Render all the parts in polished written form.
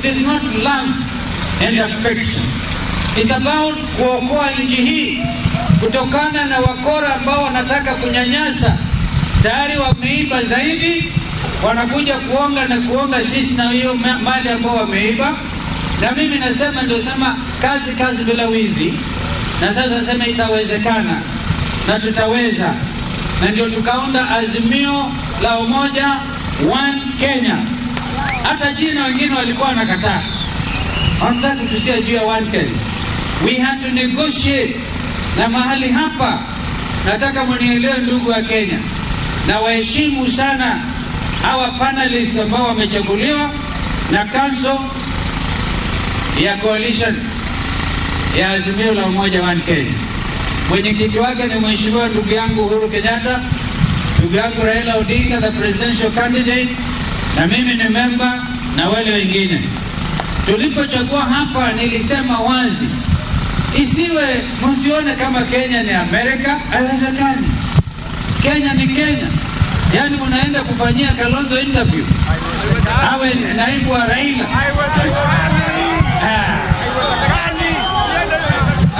It is not love and affection. It's about kuokoa nchi hii kutokana na wakora ambao wanataka kunyanyasa. Tayari wameiba zaidi, wanakuja kuonga sisi na hiyo mali ambao wameiba. Na mimi nasema ndio sema kazi bila wizi. Na sasa nasema itawezekana na tutaweza. Na ndio tukaunda azimio la umoja One Kenya. Hata jina wengine walikuwa wanakataa. Wanataka tusia juu ya One Kenya. We had to negotiate. Na mahali hapa nataka mnielewe ndugu wa Kenya. Na waheshimu sana hawa panelists ambao wamechaguliwa na council ya coalition ya azimio la umoja One Kenya. Mwenyekiti wake ni mheshimiwa ndugu yangu Uhuru Kenyatta, ndugu yangu Raila Odinga, the presidential candidate, na mimi ni member na wale wengine. Tulipochagua hapa nilisema wazi, isiwe msione kama Kenya ni Amerika, haiwezekani. Kenya ni Kenya. Yaani mnaenda kufanyia Kalonzo interview. Awe naibu wa Raila.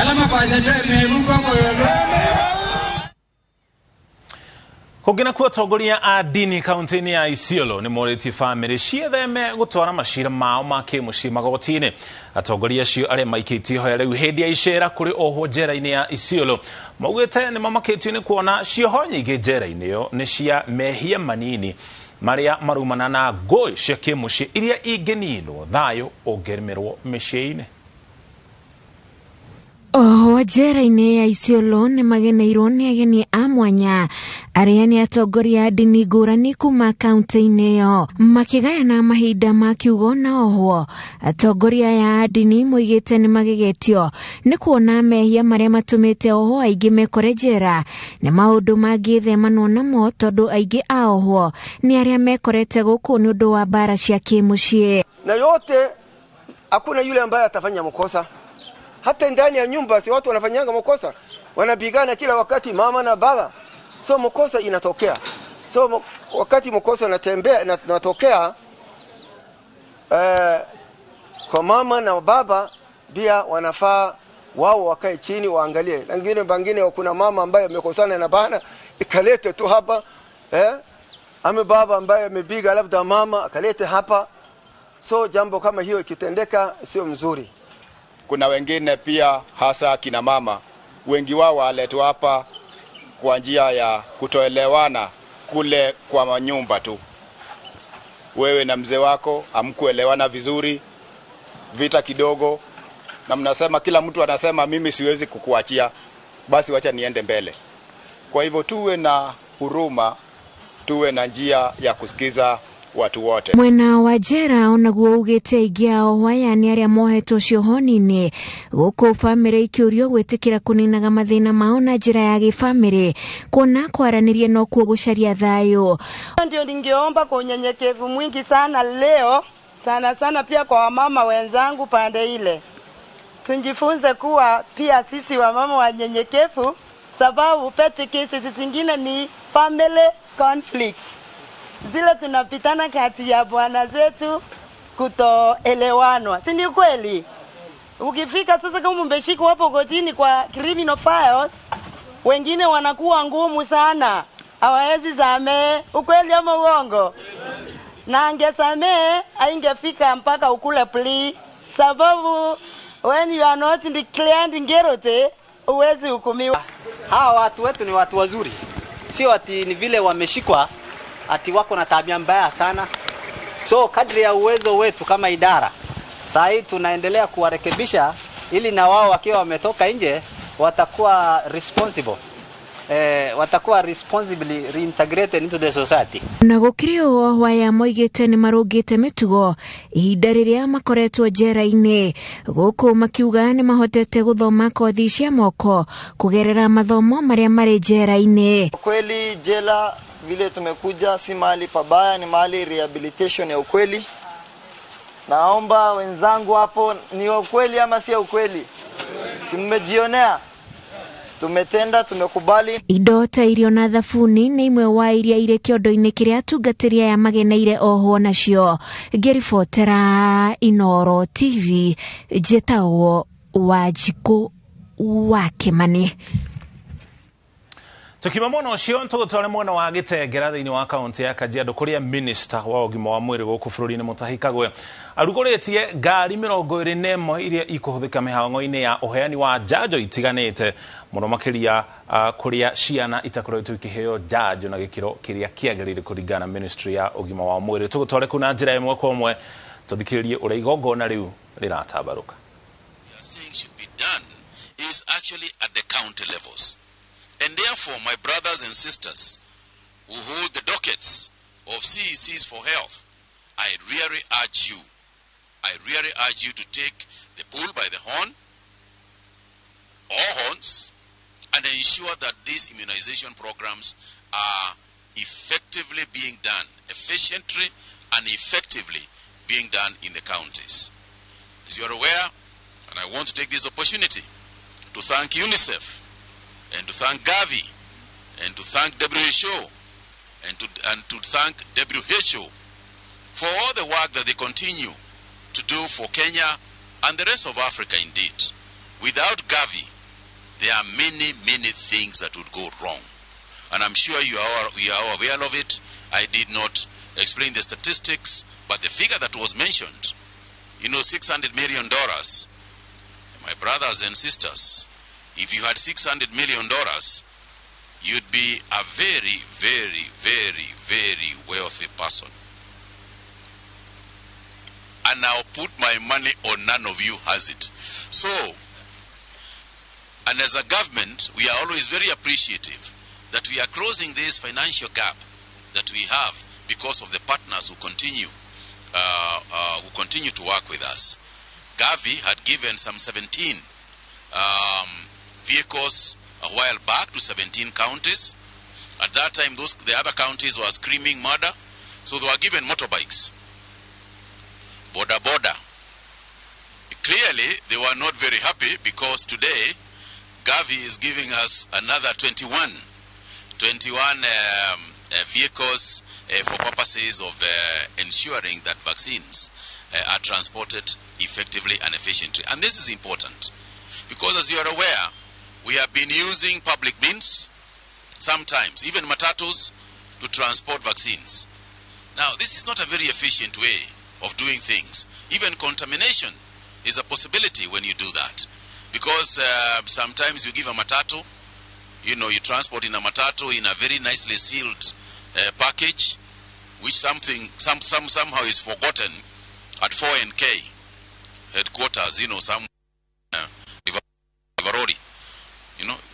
Alama kwa zedwe meruka kwa Kugina kuwa togoria a dini kauntini ya Isiolo ni moreti family cietheme gutwara mashira mao make muci magotine. Atogoria cio aria maikiti ho riu hindi ya icera kuri oho njera-ini ya Isiolo maugite ni mamakitio ni kuona cioho nyingi njera-ini yo ni cia mehia manini maria marumana na ngui cia kimuci iria ingeninwo thayo ungerimerwo micii-ini. Njera-ini ya Isiolo ni mageneirwo ni ageni a mwanya aria ni atongoria dini ngurani kuma kaunti-ini yo makigayana mahinda ma kiugo na oho atongoria ya dini moigite ni magegetio ni kuona mehia maria matumite oho aingi mekore njera ni maundu mangĩthemanwo namo tondu aingi a oho ni aria mekorete guku ni undu wa bara cia kimucie. Na yote hakuna yule ambaye atafanya mkosa. Hata ndani ya nyumba si watu wanafanyanga mkosa, wanapigana kila wakati mama na baba. So mkosa inatokea. So wakati mkosa natokea kwa mama na baba pia wanafaa wao wakae chini waangalie. Bangine kuna mama ambaye amekosana na bana ikalete tu hapa ame baba ambaye amepiga labda mama akalete hapa. So jambo kama hiyo ikitendeka sio mzuri. Kuna wengine pia hasa kina mama wengi wao waletwa hapa kwa njia ya kutoelewana kule kwa manyumba tu. Wewe na mzee wako hamkuelewana vizuri, vita kidogo, na mnasema kila mtu anasema mimi siwezi kukuachia, basi wacha niende mbele. Kwa hivyo tuwe na huruma, tuwe na njia ya kusikiza watu wote. Mwena wa njera onaguo ugite igiao wayani aria mohetwo ciohoni-ini guku family ikiurio gwitikira kuninaga mathina mao na njira ya gifamily kuona kwaranirie no kuo gucaria thayo. Ndio ningeomba kwa unyenyekevu mwingi sana leo sana pia kwa wamama wenzangu pande ile. Tunjifunze kuwa pia sisi wamama wanyenyekevu, sababu petty cases zingine ni family conflicts. Zile tunapitana kati ya bwana zetu kutoelewanwa. Si ni kweli? Ukifika sasa kama mbeshiko hapo kotini kwa criminal files, wengine wanakuwa ngumu sana. Hawawezi samee, ukweli ama uongo? Na angesamee haingefika mpaka ukule plea, sababu when you are not declared guilty uwezi hukumiwa. Hawa watu wetu ni watu wazuri. Sio ati ni vile wameshikwa ati wako na tabia mbaya sana. So kadri ya uwezo wetu kama idara, sasa hii tunaendelea kuwarekebisha ili na wao wakiwa wametoka nje watakuwa responsible. Watakuwa responsibly reintegrated into the society. Na gukirio waya moigite ni marugite mitugo ihinda riria makoretwo njera-ini guku makiuga ni mahotete guthoma kothi cia moko kugerera mathomo maria mari njera-ini. Kweli jela vile tumekuja si mahali pabaya, ni mahali rehabilitation ya ukweli. Naomba wenzangu hapo, ni ukweli ama si ukweli? Si mmejionea? tumetenda, tumekubali. Indo ta irio na thabuni nĩ imwe wa iria irĩ kĩondo-inĩ kĩrĩa atungatĩri aya mageneire oho nacio. Ngĩribotera Inooro TV, njĩtagwo Wanjikũ wa Kĩmani. Tukima mwena ũcio tũgũtware mwena wa Gĩtengera thĩinĩ wa kaunti ya Kajiado kũrĩa minister wa ũgima wa mwĩrĩ gũkũ bũrũri-inĩ Mutahi Kagwe arugũrĩtie ngari 21 iria ikũhũthĩka mĩhang'o-inĩ ya ũheani wa njanjo itiganĩte mũno makĩria kũrĩa ciana itakoretwo ikĩheo njanjo na gĩkĩro kĩrĩa kĩagĩrĩire kũringana ministry ya ũgima wa mwĩrĩ. Tũgũtware kuna njĩra ĩmwe kwa ĩmwe tũthikĩrĩrie ũrĩa igongona rĩu rĩratambarũka. And therefore, my brothers and sisters who hold the dockets of CECs for health, I really urge you to take the bull by the horn or horns and ensure that these immunization programs are effectively being done, efficiently and effectively being done in the counties. As you are aware, and I want to take this opportunity to thank UNICEF and to thank Gavi, and to thank WHO, and to thank WHO for all the work that they continue to do for Kenya and the rest of Africa indeed. Without Gavi, there are many, many things that would go wrong. And I'm sure you are aware of it. I did not explain the statistics, but the figure that was mentioned, $600 million. My brothers and sisters, if you had $600 million, you'd be a very, very, very, very wealthy person. And I'll put my money on none of you has it. So, and as a government, we are always very appreciative that we are closing this financial gap that we have because of the partners who continue to work with us. Gavi had given some 17 vehicles a while back to 17 counties. At that time, the other counties were screaming murder, so they were given motorbikes. Boda. Clearly, they were not very happy because today, Gavi is giving us another 21 vehicles for purposes of ensuring that vaccines are transported effectively and efficiently. And this is important because, as you are aware, we have been using public means, sometimes even matatus, to transport vaccines. Now, this is not a very efficient way of doing things. Even contamination is a possibility when you do that. Because sometimes you give a matatu, you transport in a matatu in a very nicely sealed package, which somehow is forgotten at 4NK headquarters, some Rivaroli.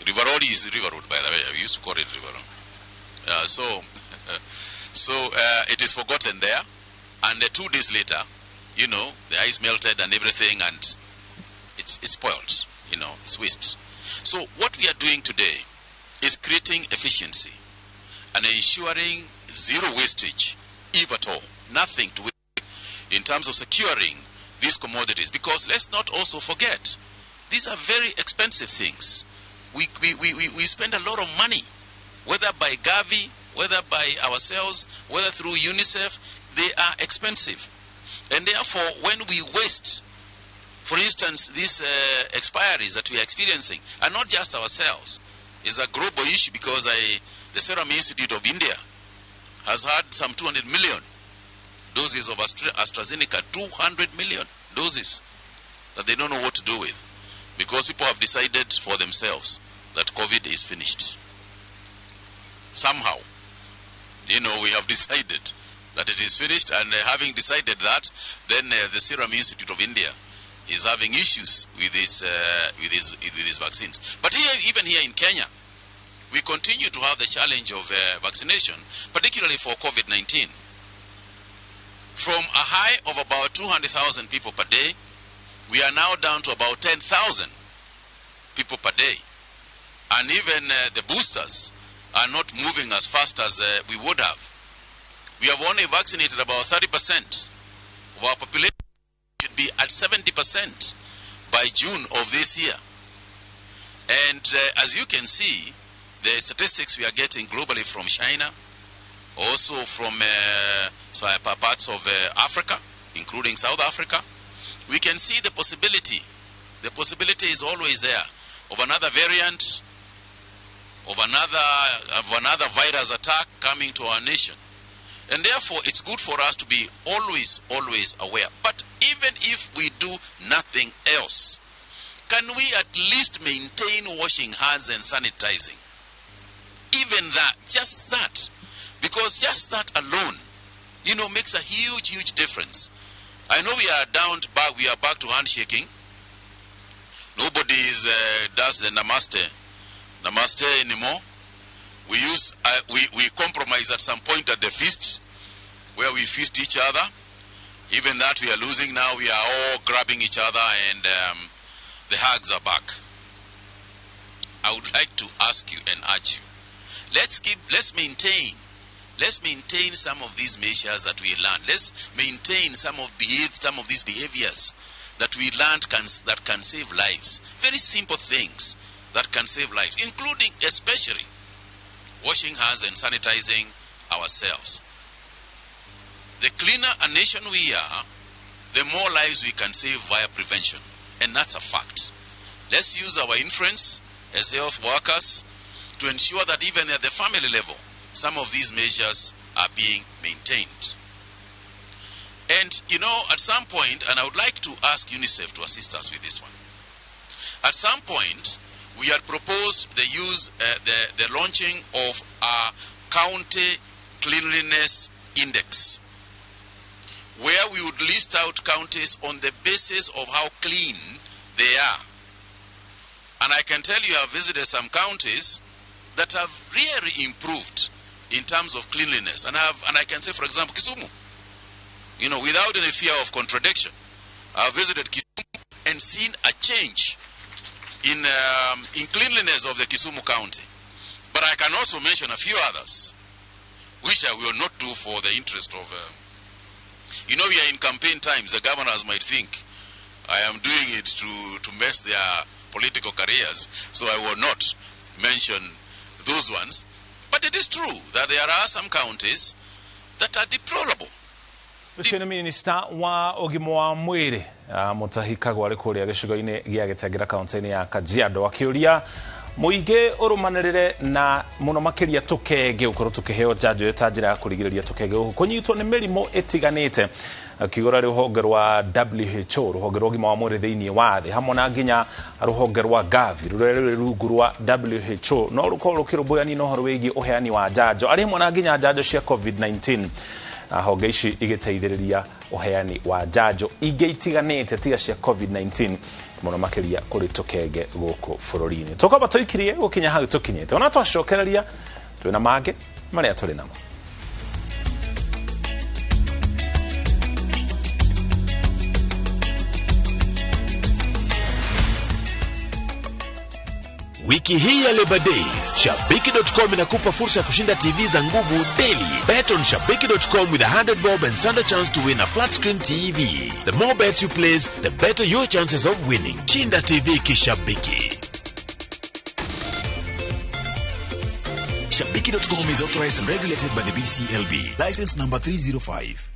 Rivaroli is River Road, by the way. We used to call it River Road. So it is forgotten there. And 2 days later, the ice melted and everything, and it's spoiled, it's waste. So what we are doing today is creating efficiency and ensuring zero wastage, if at all, nothing to waste in terms of securing these commodities. Because let's not also forget, these are very expensive things. We spend a lot of money, whether by Gavi, whether by ourselves, whether through UNICEF. They are expensive. And therefore, when we waste, for instance, these expiries that we are experiencing, are not just ourselves. It's a global issue because the Serum Institute of India has had some 200 million doses of AstraZeneca, 200 million doses that they don't know what to do with because people have decided for themselves that COVID is finished. Somehow, we have decided that it is finished, and having decided that, then the Serum Institute of India is having issues with its vaccines. But even here in Kenya, we continue to have the challenge of vaccination, particularly for COVID-19. From a high of about 200,000 people per day, we are now down to about 10,000 people per day. And even the boosters are not moving as fast as we would have. We have only vaccinated about 30% of our population. Should be at 70% by June of this year. And as you can see, the statistics we are getting globally from China, also from parts of Africa, including South Africa, we can see the possibility. The possibility is always there of another variant, of another virus attack coming to our nation. And therefore, it's good for us to be always aware. But even if we do nothing else, can we at least maintain washing hands and sanitizing? Even that, just that. Because just that alone, makes a huge difference. I know we are back to handshaking. Nobody does the namaste anymore. We compromise at some point at the feast, where we feast each other. Even that we are losing now. We are all grabbing each other, and the hugs are back. I would like to ask you and urge you, let's maintain some of these measures that we learned. Let's maintain some of these behaviors that we learned that can save lives. Very simple things that can save lives, including especially washing hands and sanitizing ourselves. The cleaner a nation we are, the more lives we can save via prevention. And that's a fact. Let's use our influence as health workers to ensure that even at the family level, some of these measures are being maintained. And, at some point, and I would like to ask UNICEF to assist us with this one. At some point, we had proposed the launching of a county cleanliness index, where we would list out counties on the basis of how clean they are. And I can tell you, I've visited some counties that have really improved in terms of cleanliness. And I can say, for example, Kisumu, without any fear of contradiction, I've visited Kisumu and seen a change in cleanliness of the Kisumu County. But I can also mention a few others, which I will not do for the interest of... we are in campaign times. The governors might think I am doing it to mess their political careers, so I will not mention those ones. But it is true that there are some counties that are deplorable. Mr. Minister wa ũgima wa mwĩrĩ Mutahi Kagwe arĩ kũrĩa gĩcigo-inĩ gĩa Gĩtengera kaunti-inĩ ya Kajiado akĩũria mũingĩ ũrũmanĩrĩre na mũno makĩria tũkenge ũkorwo tũkĩheo njanjo ta njĩra ya kũrigĩrĩria tũkenge kũnyitwo nĩ mĩrimũ ĩtiganĩte akĩgora rũhonge rwa WHO rũhonge rwa ũgima wa mwĩrĩ thĩinĩ wa thĩ hamwe na nginya rũhonge rwa Gavi rũrĩa rũrĩ rungu rwa WHO no rũkorwo rũkĩrũmbũyania na ũhoro wĩgiĩ ũheani wa njanjo arĩ hamwe na nginya njanjo cia COVID-19 honge ici igĩteithĩrĩria ũheani wa njanjo ingĩ itiganĩte tiga cia COVID-19 mũno makĩria kũrĩ tũkenge gũkũ bũrũri-inĩ tũkamba tũikirie gũkinya hau tũkinyĩte ona twacokereria twĩna mangĩ marĩa tũrĩ namo. Wiki hii ya Labor Day, Shabiki.com inakupa fursa ya kushinda TV za nguvu daily. Bet on Shabiki.com with 100 bob and stand a chance to win a flat screen TV. The more bets you place, the better your chances of winning. Shinda TV kishabiki. Shabiki.com is authorized and regulated by the BCLB. License number 305.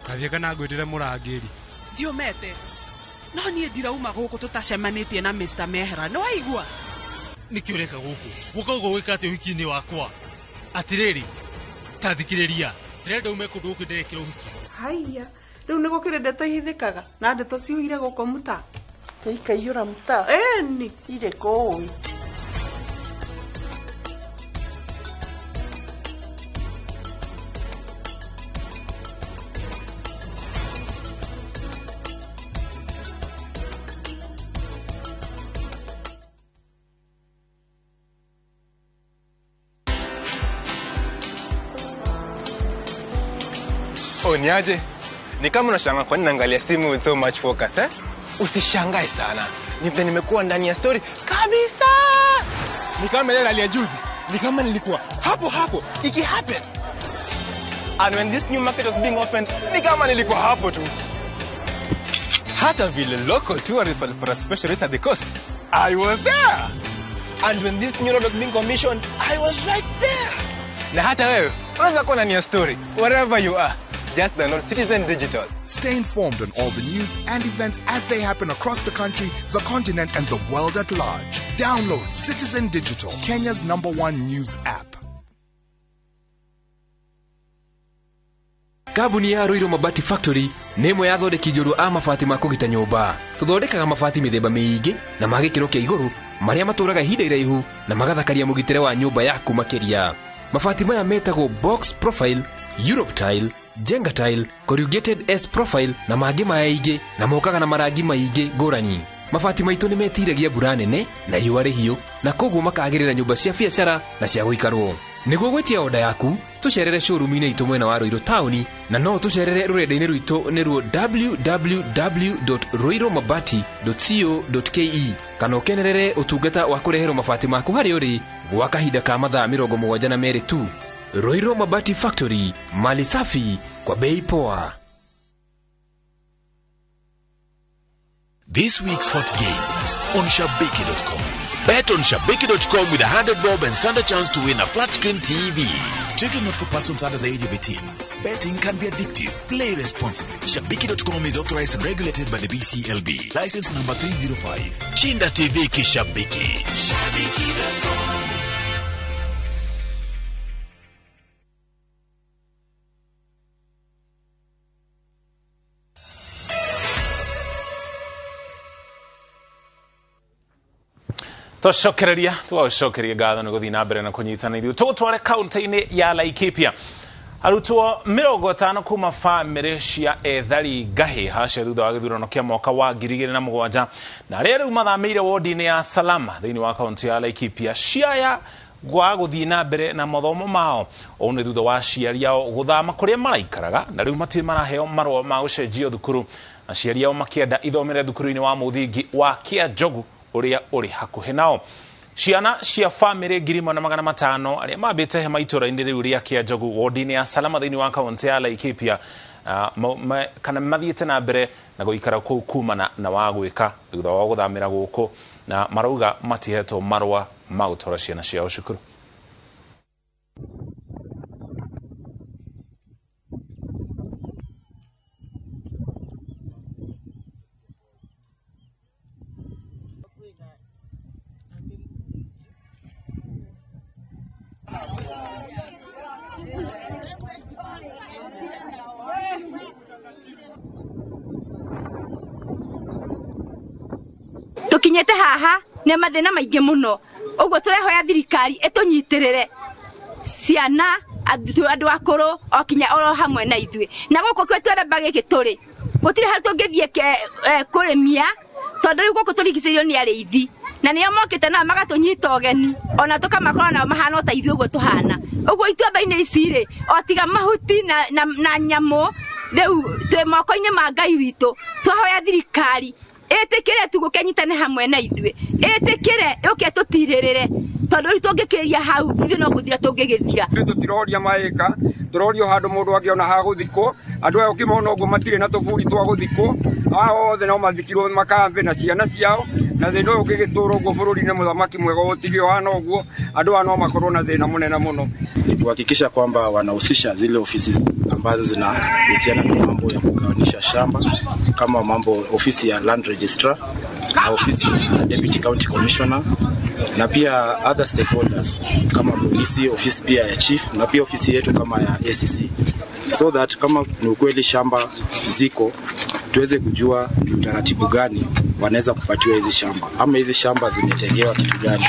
Kavieka na gwetera murangiri. Dio mete. No nie ndirauma guku tutacemanĩtie na Mr. Mehra. No waigua? Nikiureka guku. Guko gwika ati wiki-ini wakwa. Atiriri. Tathikiriria. Ndĩrenda ume kũndũ gũkũ ndĩrekĩra ũhiki. Haiya. Rĩu nĩ gũkĩrĩ ndeto ihithĩkaga na ndeto ciũhire gũkũ muta. Ikaiyũra muta. Eni. Irĩ kũĩ. Niaje? Ni kama unashangaa kwa nini naangalia simu with so much focus eh? Usishangae sana. Nimekuwa ndani ya story kabisa. Ni kama ile hali ya juzi. Ni kama nilikuwa hapo iki happen. And when this new market was being opened, ni kama nilikuwa hapo tu. Hata vile local tourists for a special rate at the coast. I was there. And when this new road was being commissioned, I was right there. Na hata wewe, unaweza kuwa na story wherever you are. Just download Citizen Digital. Stay informed on all the news and events as they happen across the country, the continent, and the world at large. Download Citizen Digital, Kenya's #1 news app. Kabuni ya Roiro Mabati Factory nĩmwe ya thondeki njũru a mabati ma kũgita nyũmba. Tũthondekaga mabati mĩthemba mĩingĩ na ma gĩkĩro kĩa igũrũ marĩa matũraga ihinda iraihu na magathakaria mũgitĩre wa nyũmba yaku makĩria. Mabati maya metagwo Box Profile, Europe Tile, Jenga Tile, Corrugated S Profile na mangĩ maingĩ na mokaga na marangi maingĩ ngũrani. Mabati maitũ nĩ metiragia mbura nene na riũa rĩhiũ na koguo makagĩrĩra nyũmba cia biacara na cia gũikarwo. Nĩguo gwetia oda yaku, tucerere showroom-inĩ itũ mwena wa Roiro Town na no tucerere rũrenda-inĩ rwitũ nĩruo www.roiromabati.co.ke kana ũkenerere ũtungata wa kũreherwo mabati maku harĩa ũrĩ gwa kahinda ka mathaa 72 tu. Roiro Mabati Factory, mali safi kwa bei poa. This week's hot games on Shabiki.com. Bet on Shabiki.com with 100 bob and stand a chance to win a flat screen TV. Strictly not for persons under the age of 18. Betting can be addictive. Play responsibly. Shabiki.com is authorized and regulated by the BCLB. License number 305. Shinda TV Kishabiki. Shabiki.com. Tũcokereria ngatho nĩ gũthiĩ na mbere na kũnyitana ithuĩ tũgũtware kaunti-inĩ ya Laikipia. Arutwo 50 kuma bamĩrĩ cia ethari ngahĩ hacia thutha wa gĩthurano kĩa mwaka wa 2007 na arĩa rĩu mathamĩire wodi-inĩ ya Salama thĩinĩ wa kaunti ya Laikipia ciaya gwa gũthiĩ na mbere na mathomo mao. Ũũ nĩ thutha wa aciari ao gũthama kũrĩa maraikaraga na rĩu matirĩ maraheo marũa ma gũcenjio thukuru. Aciari ao makĩenda ithomere thukuru-inĩ wa mũthingi wa Kĩanjogu ũrĩa ũrĩ hakuhĩ nao. Ciana cia bamĩrĩ 1500 arĩa mambĩte hema itũra-inĩ rĩu rĩa Kĩanjogu wodi-inĩ ya Salama thĩinĩ wa kaunti ya Laikipia kana mathiĩte na mbere na gũikara kũu kumana na wa gwĩka thutha wa gũthamĩra gũkũ na marauga matihetwo marũa ma gũtwara ciana ciao cukuru. Tukinyete haha ne mathina maingi muno uguo turehoya thirikari etunyitirire ciana andu akuru okinya oro hamwe na ithui na guko kwetwere bagiki turi gutire hari tungithie kurimia tondu riu guko turigicirio ni ariithi na niyo mokite na magatunyita ogeni ona tukamakora na mahana ta ithui uguo tuhana uguo itwamba-ini iciri otiga mahuti na nyamo riu twi moko-ini ma Ngai witu twahoya thirikari etekere tugukenyitane hamwe na ithui etekere uke tutiririre tondu riu tungikiria hau ithui no guthira tungigithira tutiroria maika turorio handu mundu angiona ha guthiko andu ayo kimona uguo matire na tuburi twa guthiko othe no mathikirwo makambe na ciana ciao na thina uyu ugigitura uguo bururi-ini muthamaki mwega utigio hana uguo andu ano makorwo na thina munene muno ni kuhakikisha kwamba wanahusisha zile ofisi ambazo zinahusiana na mambo ya kugawanisha shamba kama mambo ofisi ya land registrar na ofisi ya deputy county commissioner na pia other stakeholders kama polisi, ofisi pia ya chief na pia ofisi yetu kama ya ACC, so that kama ni ukweli shamba ziko tuweze kujua utaratibu gani wanaweza kupatiwa hizi shamba ama hizi shamba zimetengewa kitu gani.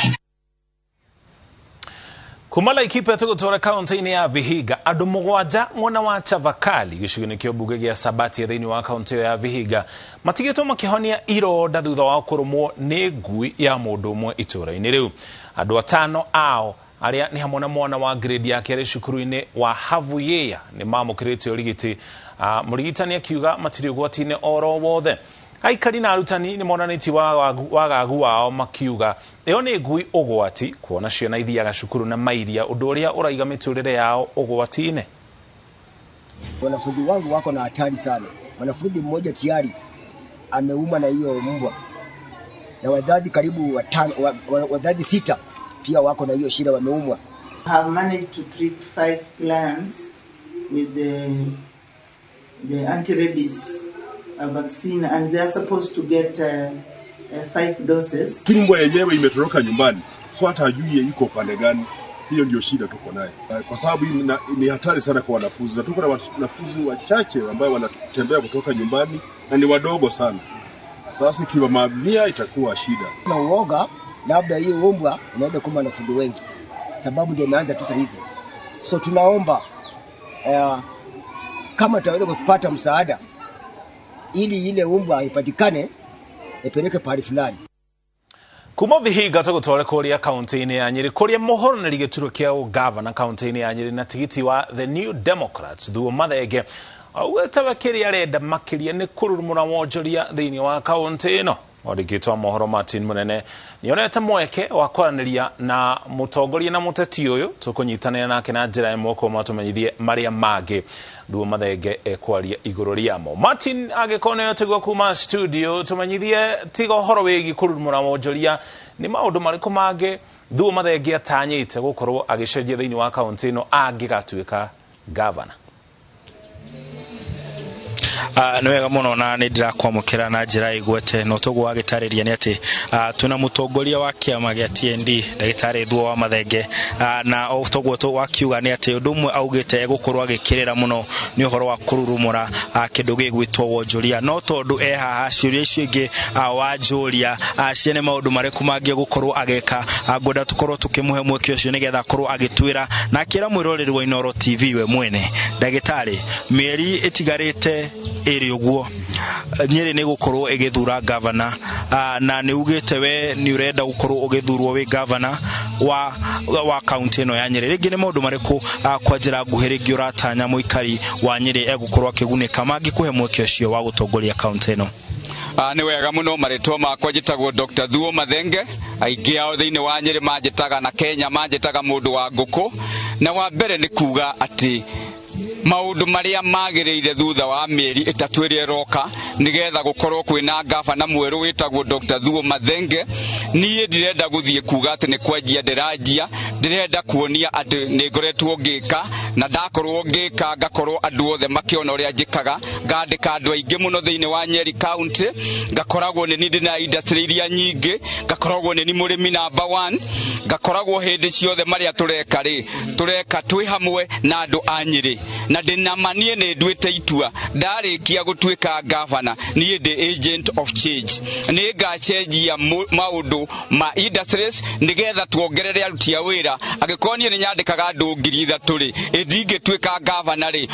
Kuma Laikipia tugutwara kaunti-inĩ ya Vihiga andu 7 mwena wa Chavakali gĩcigo-inĩ kĩa mbunge gĩa Sabatia thĩinĩ wa kaunti ya Vihiga matigĩtwo makĩhonia ironda thutha wa kũrũmwo nĩ ngui ya mũndũ ũmwe itũra-inĩ rĩu. Andũ 5 ao arĩa nĩ hamwe na mwana wa grade ya kerĩ cukuru-inĩ wa Havuyea nĩ mamũkĩrĩte ũrigiti. Mũrigitani akiuga matirĩ ũgwati-inĩ oro wothe. Aikari na arutani ni monanĩti wagagu wao makiuga ĩyo nĩ ngui ũgwati kuona ciana ithiaga cukuru na mairia ũndũ ũrĩa ũraiga mĩtũrĩre yao ũgwati-inĩ. Wanafunzi wangu wako na hatari sana. Wanafunzi mmoja tayari ameuma na hiyo mbwa, na wazazi karibu wazazi 6 pia wako na hiyo shida, wameumwa. I have managed to treat 5 clients with the anti-rabies vaccine, and they are supposed to get 5 doses. Mbwa yenyewe imetoroka nyumbani, so hata hajui iko pande gani. Hiyo ndio shida tuko naye, kwa sababu ni hatari sana kwa wanafunzi, na tuko na wanafunzi wachache ambao wanatembea kutoka nyumbani na ni wadogo sana. Sasa ikiwa mamia itakuwa shida. Na uoga labda hiyo mbwa inaenda kuma wanafunzi wengi, sababu ndio imeanza tu hizi. So tunaomba kama tutaweza kupata msaada ili ile mbwa ipatikane, ipeleke pahali fulani. Kuma Vihiga tugutware kuria kaunti-ini ya Nyeri kuria mohoro na ligituro kia governor kaunti-ini ya Nyeri na tigiti wa the New Democrats Thuo Mathenge augetawe kiria arenda makiria ni kururumura wonjoria thiini wa kaunti ino. Origitwa mohoro Martin Munene nionete mweke wa kwaraniria na mutongoria na muteti uyu tukunyitanira nake na njira imwe ko matumenyithie maria mage Thuo Mathenge ekwaria iguru riamo. Martin agikone yotegwa kuma studio tumenyithie tigo horo wigi kururumura wonjoria ni maundu mariku mage Thuo Mathenge atanyite gukorwo agicenjia thiini wa kaunti ino angigatuika governor. Nĩ wega mũno na nĩ ndĩrakwamũkĩra na njĩra igwete no tũgwa gĩtarĩria nĩ atĩ tuna mũtongoria wa kĩama gĩa TND ndagĩtarĩ Thuo wa Mathenge na tũgwa wakiuga nĩ atĩ ũndũ ũmwe augĩte egũkorwo agĩkĩrĩra mũno nĩ ũhoro wa kũrurumũra kĩndũ gĩgwĩtwo wonjoria, no tondũ haha ciũria icio ingĩ wanjoria ciene maũndũ marĩkũ mangĩ gũkorwo ageka ngwenda tũkorwo tũkĩmũhe mweke ũcio nĩgetha akorwo agĩtwĩra na akĩra mwĩroreri wa Inooro TV we mwene ndagĩtarĩ mĩeri ĩtigarĩte eri uguo Nyeri nĩ gukorwo igithura governor na nĩ ugĩte we nĩ urenda gukorwo ugithurwo we governor wa county ino ya Nyeri. Rĩngĩ nĩ maũndũ marĩkũ kwa njĩra nguhĩ rĩngĩ ũratanya mũikari wa Nyeri egũkorwo akĩgunĩka mangĩkũhe mweke ũcio wa gũtongoria county ino? Nĩ wega mũno marĩtwa makwa njĩtagwo Dr. Thuo Mathenge, aingĩ ao thĩinĩ wa Nyeri manjĩtaga na Kenya manjĩtaga mũndũ wa ngũkũ, na wa mbere nĩ kuga atĩ maundu maria magĩrĩire thutha wa mĩeri 3 ĩrĩa ĩroka nigetha gukorwo kwĩna gavana mwerũ wĩtagwo Dr. Thuo Mathenge. Niĩ ndirenda gũthiĩ kuga atĩ nĩ kwenjia ndĩranjia, ndirenda kuonia atĩ nĩ ngoretwo ngĩka na ndakorwo ngĩka ngakorwo andũ othe makĩona ũrĩa njĩkaga, ngandĩka andũ aingĩ mũno thĩinĩ wa Nyeri County, ngakoragwo nĩ niĩ ndĩna industry iria nyingĩ, ngakoragwo nĩ niĩ mũrĩmi number 1, ngakoragwo hĩndĩ ciothe marĩa tureka twĩ hamwe na andũ a Nyeri, na ndinamanie nĩ nduĩte itua ndarĩkia gũtuĩka governor niĩ ndĩ agent of change. Nĩ ngacenjia maũndũ ma industries nigetha tuongerere aruti a wĩra. Angĩkorwo niĩ nĩ nyandĩkaga andũ 3,000 ndingĩtuĩka governor rĩ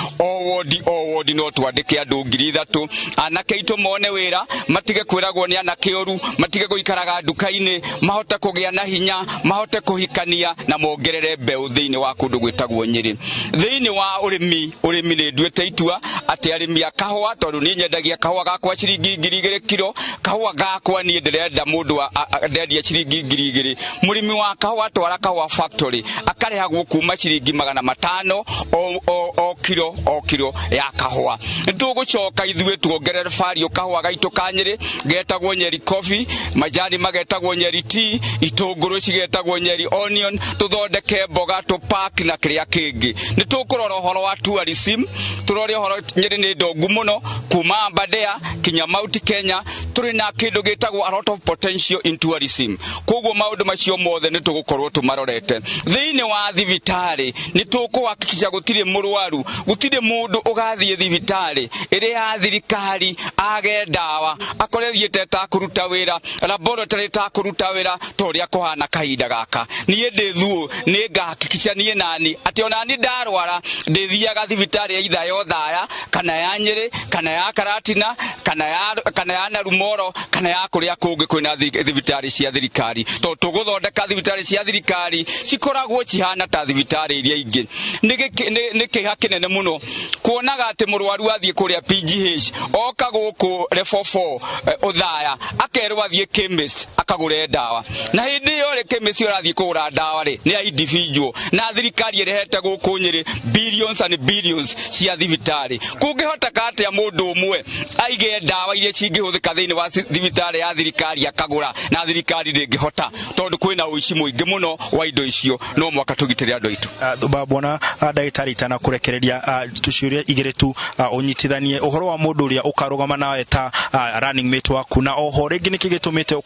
o ward no twandĩke andũ 3,000 anake aitũ mone wĩra, matige kwĩragwo nĩ anake ũru, matige gũikaraga nduka-inĩ, mahote kũgĩa na hinya, mahote kũhikania na mongerere mbeũ thĩinĩ wa kũndũ gwĩtagwo Nyeri. Thĩinĩ wa ũrĩmi nĩ nduĩte itua atĩ arĩmi a kahũa, tondũ niĩ nyendagia kahũa gakwa ciringi 2,000 kilo, kahũa gakwa niĩ ndĩrenda mũndũ ndendia ciringi 2,000. Mũrĩmi wa kahũa twara kahũa factory akarĩhagwo kuma ciringi 500 o kilo ya kahũa. Nĩtũgũcoka ithuĩ tuongerere value kahũa gaitũ ka Nyeri getagwo Nyeri coffee, majani magetagwo Nyeri tea, itũngũrũ cigetagwo Nyeri onion, tuthondeke mboga park na kĩrĩa kĩngĩ. Nĩtũkũrora ũhoro wa tourism, turore ũhoro Nyeri nĩ ndongu mũno kuma Aberdare kinya Mount Kenya, tũrĩ na kĩndũ gĩtagwo a lot of potential in tourism. Koguo maũndũ macio mothe nĩtũgũkorwo tumarorete. Thĩinĩ wa thibitarĩ nĩtũkũhakikisha gũtirĩ mũrwaru, gũtirĩ mũndũ ũgathiĩ thibitarĩ ĩrĩ ya thirikari age ndawa akore thiĩte ta kũruta wĩra, laboratory ta kũruta wĩra torĩa kũhana kahinda gaka. Niĩ ndĩ Thuo nĩ ngahakikisha niĩ nani atĩ ona ni ndarwara ndĩthiaga thibitarĩ ya Ithayo Thaya kana ya Nyeri kana ya Karatina kana ya Narumoro kana ya kũrĩa kũngĩ kwĩna thibitarĩ cia thirikari. Tũgũthondeka thibitarĩ cia thirikari cikoragwo cihana ta thibitarĩ iria ingĩ. Nĩ kĩha kĩnene mũno kuonaga ati murwaru athie kuria PGH oka guku level 4 uthaya akerwa athie chemist akagure ndawa na hindi yo le chemist urathie kugura ndawa ri ni individual na thirikari irehete guku Nyeri billions and billions cia thibitari kungihota kati ya mundu umwe aige ndawa iria cingihũthĩka thĩinĩ wa thibitari ya thirikari akagura na thirikari ndĩngĩhota tondu kwina uici muingi muno wa indo icio no mwaka tugitire andu aitu babona ndagĩtarĩ tana kurekereria tuciuria igire tu unyitithanie uhoro wa mundu uria ukarugama nawe ta running mate waku na oho ringi nikigitumite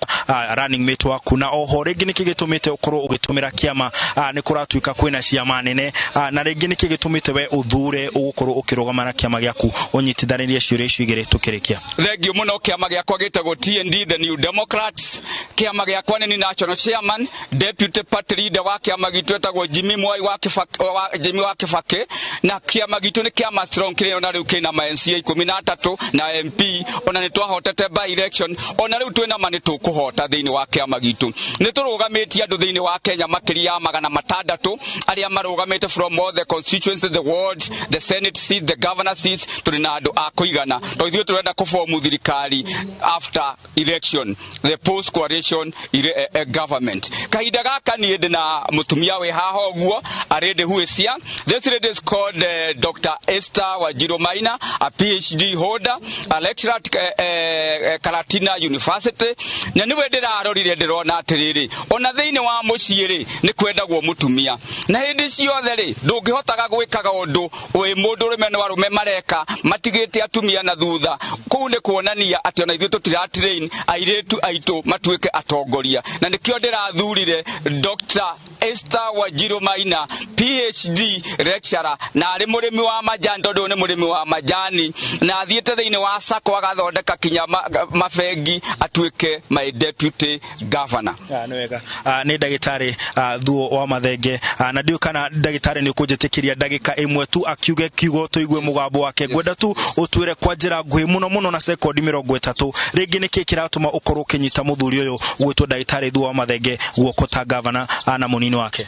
running mate waku na oho ringi nikigitumite ukorwo ugitumira kiama ni kuratuika kwina ciama nene na ringi nikigitumite we uthure ugukorwo ukirugama na kiama giaku unyitithanirie ciuria icio igire tukirikia thengio muno kiama giakwa gitagwo TND the New Democrats kiama giakwa ni national chairman deputy party leader wa kiama gitu etagwo Jimmy Mwai wa Kibaki na kiama gitu ni kiama strong kire na riu kina ma NCA 13 na MP ona ni twahotete by election ona riu twina mani tukuhota thiini wa kiama gitu ni turugamiti andu thiini wa Kenya makiria 600 aria marugamite from all the constituencies, the wards, the senate seats, the governor seats turina andu akuigana to ithio turenda kuformu thirikari after election the post coalition government kahinda gaka ni ndina mutumia we haha oguo arede huesia. This lady is called Dr. Esther Wanjiru Maina, a PhD holder, a lecturer at Karatina University. Na niwe ndirarorire ndirona atiriri ona thiini wa muciiri ni kwendagwo mutumia na hindi ciothe ri ndungihotaga gwikaga undu wi mundu rume na warume mareka matigite atumia na thutha kuu ni kuonania ati ona ithuĩ tutiratrain airetu aitu matuike atongoria na nikio ndirathurire Dr. Esther Wanjiru Maina, PhD lecturer na ari murimi wa majani tondu ni murimi wa majani na athiite thiini wa SACCO agathondeka kinya mabengi atuike my deputy governor. Ni wega ni ndagĩtarĩ Thuo wa Mathenge na ndio kana ndagĩtarĩ ni kũnjĩtĩkĩria ndagĩka ĩmwe tu akiuge kiugo tũigue mũgambo wake gwenda tu ũtwĩre kwa njĩra nguhĩ mũno na sekondi 30 rĩngĩ nĩkĩ kĩratũma ũkorwo ũkĩnyita mũthuri ũyũ gwĩtwo ndagĩtarĩ Thuo wa Mathenge guoko ta governor na munini wake.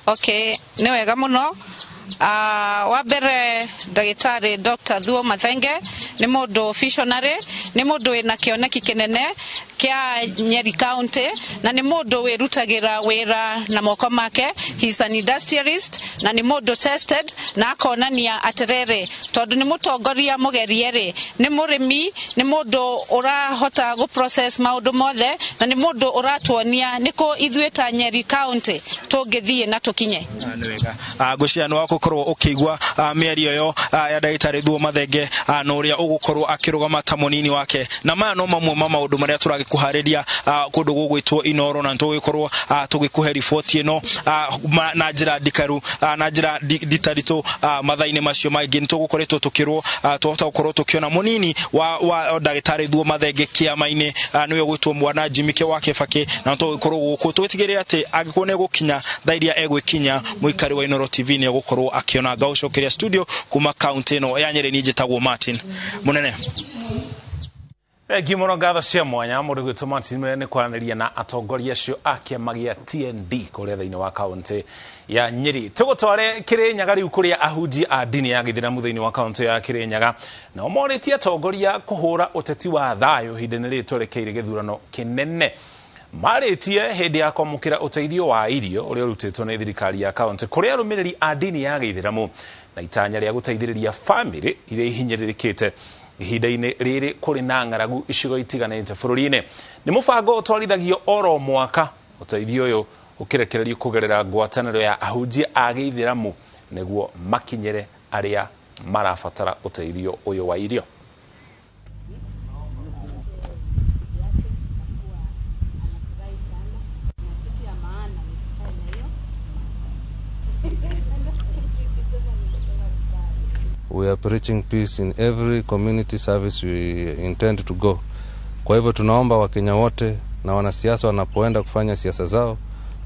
Okay, ni wega muno. Wa mbere ndagĩtarĩ Dr. Thuo Mathenge ni mundu visionary, ni mundu wina kĩoneki kĩnene kia Nyeri County na ni mundu wirutagira wira na moko make. He is an industrialist na ni mundu tested na akonania aterere tondu ni mutongoria mugeriere ni murimi ni mundu urahota go process maundu mothe na ni mundu uratuonia niko ithuĩta Nyeri County tungithie na tukinye. Ni wega guciano wako korwo ukigwa mĩario yo ya ndagĩtarĩ Thuo Mathenge na uria ugukorwo akirugama ta munini wake na maya no mamwe ma maundu maria turagikuhariria kundu gugwitwo Inoro na tugikorwo tugikuhe riboti ino na njira ndikaru na njira ditaritu mathaini macio maingi nitugukoretwo tukirwo tuhota gukorwo tukiona munini wa ndagĩtarĩ Thuo Mathenge kiama-ini niwe gwitwo mwana Jimmy wa Kibaki na tugikorwo guku twitigire ati agikone gukinya thairia egwikinya muikari wa Inoro TV ni gukorwo akiona gaucokeria studio kuma county ino ya Nyeri. Ni njitagwo Martin munene. Gimono gatha cia mwanya mundu gwitwo Martin munene kwaranĩria na atongoria acio a kĩama gĩa TND kũrĩa thĩinĩ wa county ya Nyeri. Tũgũtware Kĩrĩnyaga rĩu kũrĩa ahunjia a dini ya Gĩithĩramu thĩinĩ wa county ya Kĩrĩnyaga na morĩtie atongoria kũhũra ũteti wa thayũ ihinda-inĩ rĩrĩ twerekeire gĩthurano kĩnene. Marĩtie hĩndĩ ya kwamũkĩra ũteithio wa irio ũrĩa ũrutĩtwo nĩ thirikari ya county kũrĩa arũmĩrĩri a dini ya Gĩithĩramu na itanya rĩa gũteithĩrĩria famĩlĩ iria ihinyĩrĩrĩkĩte ihinda-inĩ rĩrĩ kũrĩ na ng'aragu icigo itiganĩte bũrũri-inĩ. Nĩ mũbango ũtwarithagio oro mwaka ũteithio ũyũ ũkĩrekererio kũgerera ngwatanĩro ya ahunjia a Gĩithĩramu nĩguo makinyĩre arĩa marabatara ũteithio ũyũ wa irio. We are preaching peace in every community service we intend to go. Kwa hivyo tunaomba Wakenya wote na wanasiasa wanapoenda kufanya siasa zao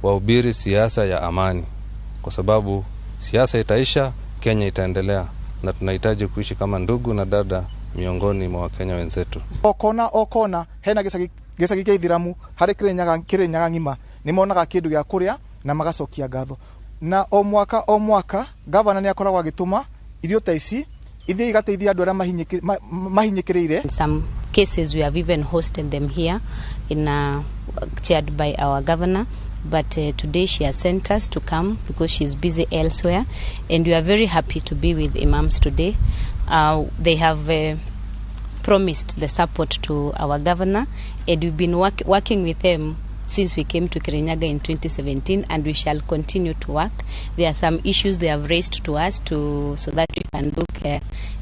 wahubiri siasa ya amani, kwa sababu siasa itaisha, Kenya itaendelea na tunahitaji kuishi kama ndugu na dada miongoni mwa Wakenya wenzetu. Okona hena gĩcagi kĩa Gĩithĩramu harĩ Kĩrĩnyaga ng'ima nĩ monaga kĩndũ gĩa kũrĩa na magacokia ngatho na o mwaka governor nĩ akoragwo agĩtũma irio ta ici ithie igateithia andu aria mahinyikirire. Some cases we have even hosted them here in chaired by our governor, but today she has sent us to come because she's busy elsewhere, and we are very happy to be with imams today. They have promised the support to our governor, and we've been working with them since we came to Kirinyaga in 2017, and we shall continue to work. There are some issues they have raised to us so that we can look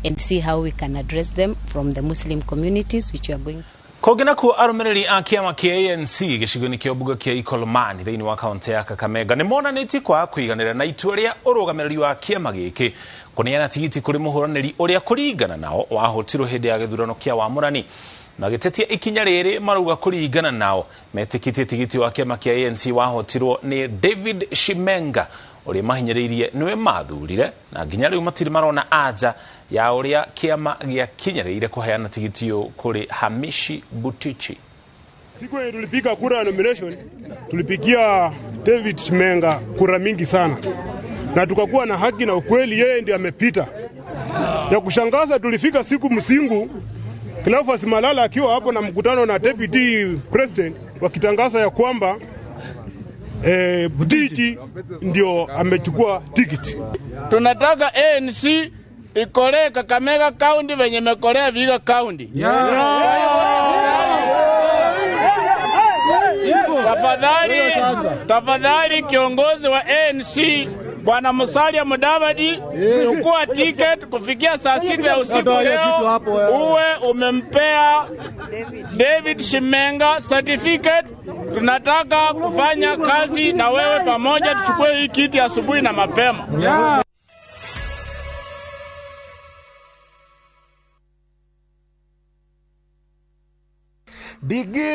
and see how we can address them from the Muslim communities, which we are going. Kogena ku arumiriri a kiama kia ANC gicigoni kia buga kia Ikolomani thiini wa kaunti ya Kakamega ni monaniti kwa kuiganira na itua ria urugamiriri wa kiama giki kuneana tigiti kuri muhuraniri uria kuringana nao wahotirwo hindi ya githurano kia Wamurani na gitetia ikinya riri maruga kuringana nao metikitie tigiti wa kiama kia ANC wahotirwo ni David Shimenga uria mahinyiririe niwe mathurire na nginya riu matiri marona aja ya uria kiama gia kinyereire kuheana tigitio kuri Hamishi Butichi. Siku yenye tulipiga kura ya nomination, tulipigia David Shimenga kura mingi sana. Na tukakuwa na haki na ukweli, yeye ndiye amepita. Ya kushangaza tulifika siku Msingu, Cleophas Malala akiwa hapo na mkutano na deputy president wakitangaza ya kwamba Butichi ndio amechukua tikiti. Tunataka ANC ikole Kakamega County venye mekolea Vihiga County. Tafadhali kiongozi wa ANC Bwana Musalia Mudavadi, chukua ticket kufikia saa 6 ya usiku leo, uwe umempea David Shimenga certificate. Tunataka kufanya kazi na wewe pamoja, tuchukue hii kiti asubuhi na mapema.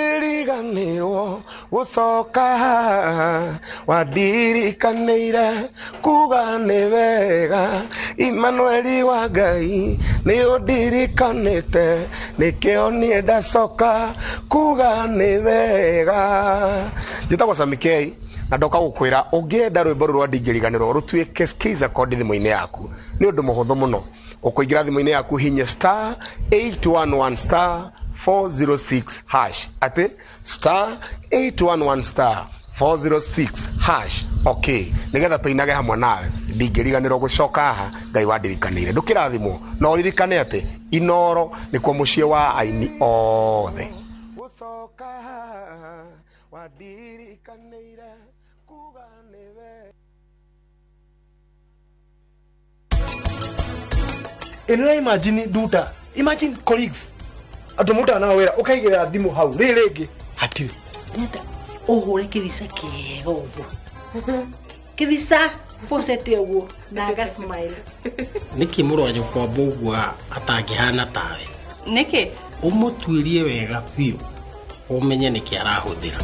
Digiriganirwo gucoka wadirikanire kuga ni wega Emmanuel wa Ngai ni udirikanite nikio nie ndacoka kuga ni wega. Njitagwo Samikei na ndoka gukwira ungienda rwimbo rwa digiriganirwo rutuike skiza kodi thimu-ini yaku ni undu muhuthu muno ukuingira thimu-ini yaku hinye *811 406 hash ate *811 406 hash. Okay, nigetha tuinage hamwe nawe ndingiriganirwo gucoka haha Ngai wandirikanire ndukirathimwo no uririkane ate Inoro ni kwa mucie wa aini othe gucoka wandirikanire kuga niwe. Imagine Duta, imagine colleagues atomuta na wera ukaigira thimu hau ririgi hatiri nenda uhure kivisa kiega uguo kivisa fosete uguo na aga smile niki murwanyo kwa bogwa atangihana tawe niki umutwirie wega biu umenye niki arahuthira.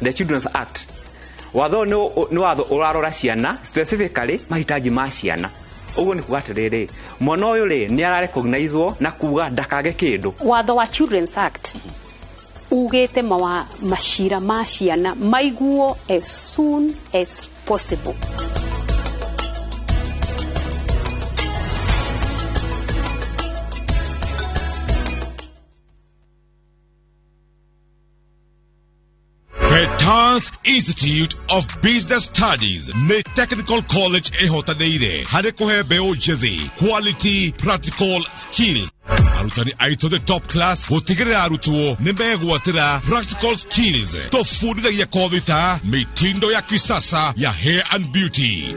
The Children's Act watho ni watho urarora ciana specifically mahitaji ma ciana uguo ni kugatiriri mwana uyu ri ni ara recognizewo na kuga ndakage kindu. Watho wa Children's Act ugete mashira ma ciana maiguo as soon as possible. Petans Institute of Business Studies ne Technical College ehotaneire hare kuhe beo jethi quality practical skills arutani aito the top class gutigire arutwo ni megwatira practical skills tofundithagia kovita mitindo ya kisasa ya hair and beauty.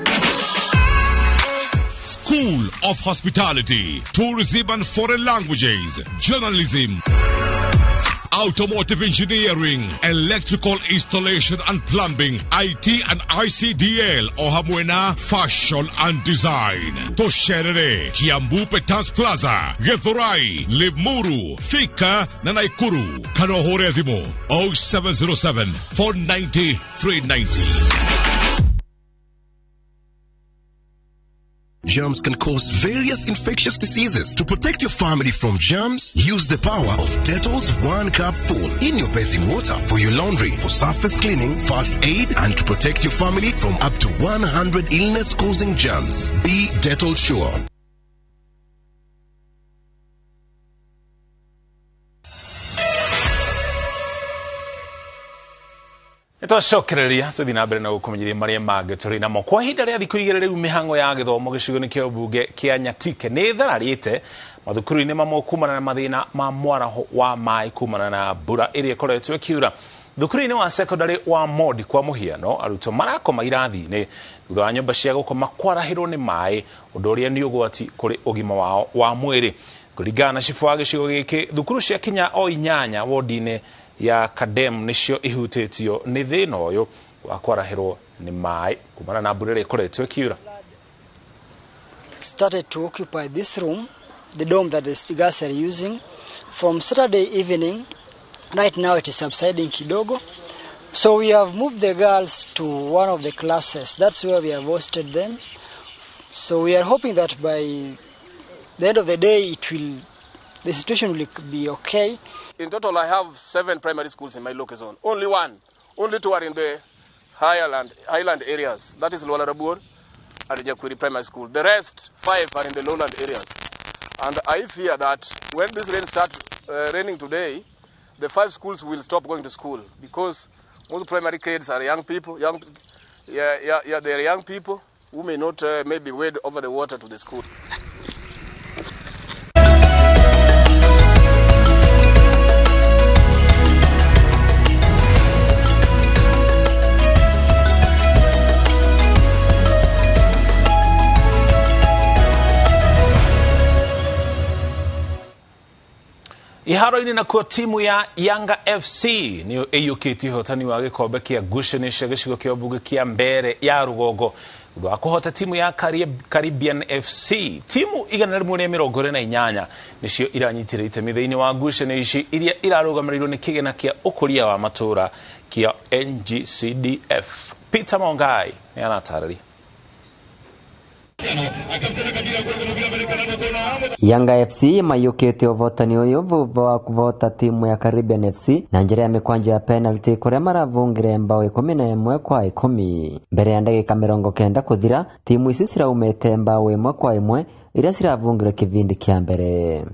School of Hospitality, Tourism and Foreign Languages, Journalism, Automotive Engineering, Electrical Installation and Plumbing, IT and ICDL, Ohamwena, Fashion and Design. Tosherere, Kiambu Petans Plaza, Githurai, Limuru, Thika, Nanaikuru, Kanohore Dhimo, 0707 490 390. Germs can cause various infectious diseases. To protect your family from germs, use the power of Dettol's 1 cup full in your bathing water for your laundry, for surface cleaning, first aid, and to protect your family from up to 100 illness-causing germs. Be Dettol sure. Twacokereria tuthi na mbere na gukumenyeria maria mangĩ tũrĩ namo kwa ihinda rĩa thikũ igĩrĩ rĩu mĩhang'o ya gĩthomo gĩcigo-inĩ kĩa ũmbunge kĩa Nyatike nĩ thararĩte mathukuru-inĩ mamwe kumana na mathĩna ma mwaraho wa maĩ kumana na mbura ĩrĩa ĩkoretwo ĩkiura. Thukuru-inĩ wa secondary wa Modi kwa mũhiano arutwo marakoma irathi-inĩ thutha wa nyũmba cia gũkoma kwarahĩrwo nĩ maĩ, ũndũ ũrĩa nĩ ũgwati kũrĩ ũgima wao wa mwĩrĩ. Kũringana na cibu wa gĩcigo gĩkĩ, thukuru cia kinya o 8 wodi-inĩ ya Kadem nicio ihutĩtio nĩ thĩna ũyũ wa kwarahĩrwo nĩ maĩ kumana na mbura ĩrĩa ĩkoretwo ĩkiura. Started to occupy this room, the dome that the guys are using, from Saturday evening. Right now it is subsiding kidogo. So we have moved the girls to one of the classes. That's where we have hosted them. So we are hoping that by the end of the day the situation will be okay. In total, I have 7 primary schools in my local zone. Only 2 are in the highland areas. That is Lualarabur and Jakwiri Primary School. The rest 5 are in the lowland areas. And I fear that when this rain starts raining today, the 5 schools will stop going to school because most primary kids are young people. They are young people who may not maybe wade over the water to the school. Iharo-inĩ nakuo timu ya Yanga FC nĩyo ĩiyũkĩtie ũhotani wa gĩkombe kĩa ngucanio cia gĩcigo kĩa ũmbunge kĩa Mbeere ya Rũgongo thutha wa kũhota timu ya Caribbean FC. Timu 128 nĩcio iranyitire itemi thĩinĩ wa ngucanio ici iria irarũgamĩrĩirwo nĩ kĩgĩna kĩa ũkũria wa matũũra kĩa NGCDF. Peter Mongai nĩ anatarĩria. Yanga FC mayukite uvotani uyu vuva wa kuvota timu ya Caribbean FC na njira ya mikwanja ya penalty kuria maravungire mbao 11 kwa 10. Mbere ya ndagika 90 kuthira timu ici ciraumite mbao 1 kwa 1 iria ciravungire kivindi kia mbere.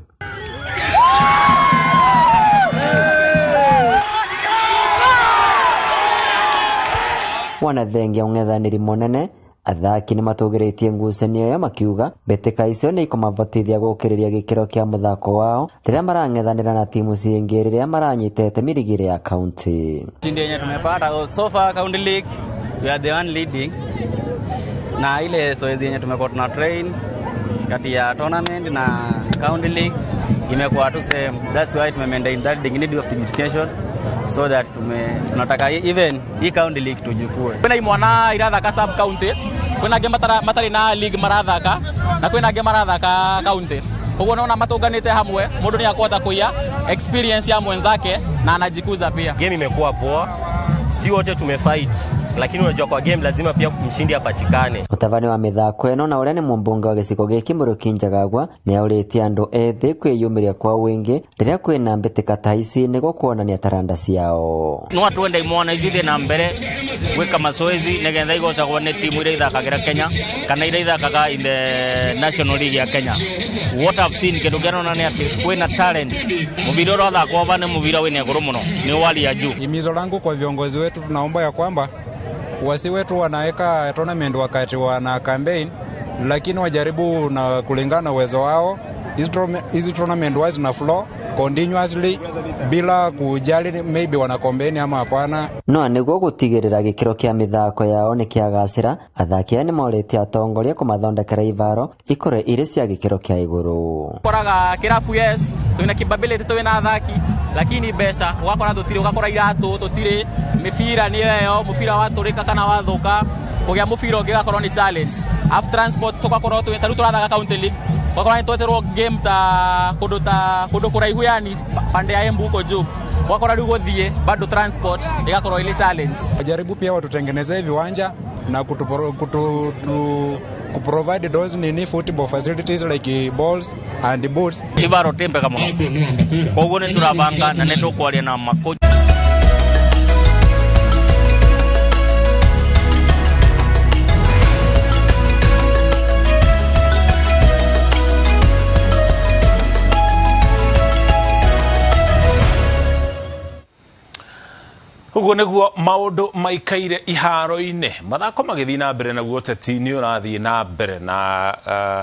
Wanathengia ung'ethanĩri munene athaki nĩ matũgĩrĩtie ngucanio ya makiuga mbĩtĩka icio nĩ ikomavotithia gũkĩrĩria gĩkĩro kĩa mũthako wao rĩrĩa marang'ethanĩra na timu cingĩ rĩrĩa maranyitete mirigire ya county. Tindi yenye tumepata so far county league we are the one leading, na ile zoezi yenye tumekuwa tuna train kati ya tournament na county league imekuwa tu same. That's why maintain that dignity of the education so that tunataka even hii county league tujukue. Kuna imwana irathaka sub county, kuna game matari na league marathaka na kuna game marathaka county. Huko naona matunganite hamwe, mundu ni akwata kuya experience ya mwenzake na anajikuza pia. Game imekuwa poa. Si wote tumefight, lakini unajua kwa game lazima pia mshindi apatikane. Mutavani wa mithako eno na uria ni mumbunge wa gicigo giki Muruki Njagagwa ni auritie andu ethi kwiyumiria kwa wingi riria kwina mbitika ta ici niguo kuonania taranda ciao. No atuenda imona ithi na mbere gwika mazoezi nigetha igocagwo ni timu iria ithakagira Kenya kana iria ithakaga in the national league ya Kenya. What I've seen kindu kianona ni ati kwina talent. Mubira ro thakwo bane mubira wina iguru muno ni wali ya juu. Imizo langu kwa viongozi wetu tunaomba ya kwamba wasi wetu wanaweka tournament wakati wana campaign, lakini wajaribu na kulingana na uwezo wao hizi tournament wise na flow continuously bila kujali maybe wana campaign ama hapana. No niguo gutigirira gikiro kia mithako yao ni kiagacira athaki ni morete atongoria kumathondekera ivaro ikore ire cia gikiro kia iguru. Koraga kirafu yes tuina capability tuina athaki lakini besa wakora tutire ugakora iratu tutire mifira ni yo mufira waturika kana wathuka kugia mufira ungigakorwo ni challenge after transport tugakorwo turathaga county league wakora ni tweterwo game ta kudu kuraihu yani pande ya Embu uko juu wakora riu guthie bado transport igakorwo ile challenge. Wajaribu pia watutengenezee viwanja na provide those football facilities like balls and boots. Ibaro tembe kama kwa hiyo ni turabanga na neto kwalia na makocha Uguo niguo maundu maikaire iharo-ine mathako magithii na mbere naguo ũteti-inĩ ũrathii na mbere na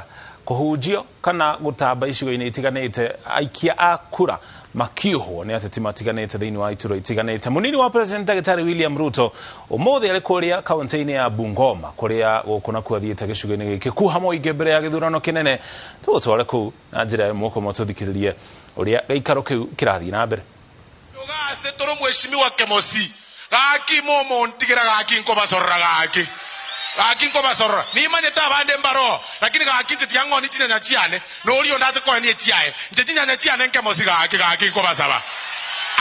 kuhunjio kana gutamba icigo-inĩ itiganĩte aikia a kura makiuhwo nĩ ateti matiganĩte thĩinĩ wa iturwa itiganĩte. Munini wa President Daktari William Ruto ũmũthĩ arĩ kũrĩa kaunti-inĩ ya Bungoma kũrĩa gũkũ nakuo athiĩte gĩcigo-inĩ gĩkĩ kuha mũingĩ mbere ya gĩthurano kĩnene. Tũgũtware kũu na njĩra ĩmwe kwa tũthikĩrĩrie ũrĩa gĩikaro kĩu kĩrathiĩ na mbere. Ase toro mheshimiwa Kemosi gaki momo ntigira gaki nkoba sorra gaki nkoba sorra ni manye tabande mbaro lakini gaki nti yango ni tinya chiane no uri ondaze ko ni chiae nti tinya chiane Kemosi gaki nkoba saba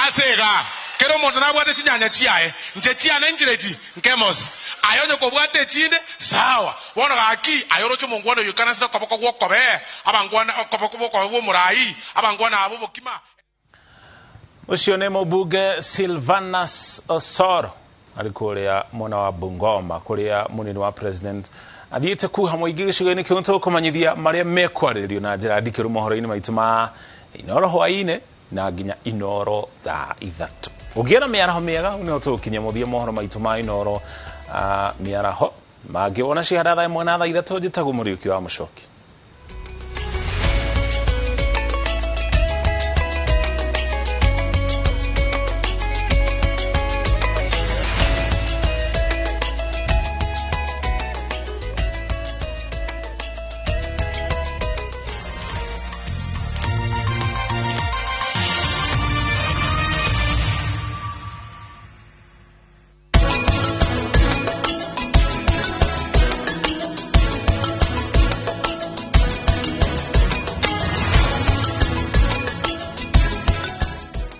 asega kero muntu nabwate chinyanya chiae nti chiane njireji Kemosi ayonye ko bwate chinde sawa wona gaki ayorocho mungwana yukana sita kopoko gwokobe abangwana kopoko gwo murai abangwana abo bokima. Ucio nĩ mũmbunge Silvanus Osoro arĩ kũrĩa mwena wa Bungoma kũrĩa munini wa president athiĩte kuha mũingĩ gĩcigo-inĩ kĩu tũkũmanyithia marĩa mekwarĩrĩrio na njĩra ndikĩru mohoro-inĩ maitũ ma Inoro hwaĩ-inĩ na nginya Inoro thaa 3. Ũngĩona mĩaraho mĩega nĩ tũkinyia mũthia mohoro maitũ ma Inoro mĩaraho mangĩ ona cihara thaa 1 na thaa 3 njĩtagwo Mũriũki wa Mũchoki.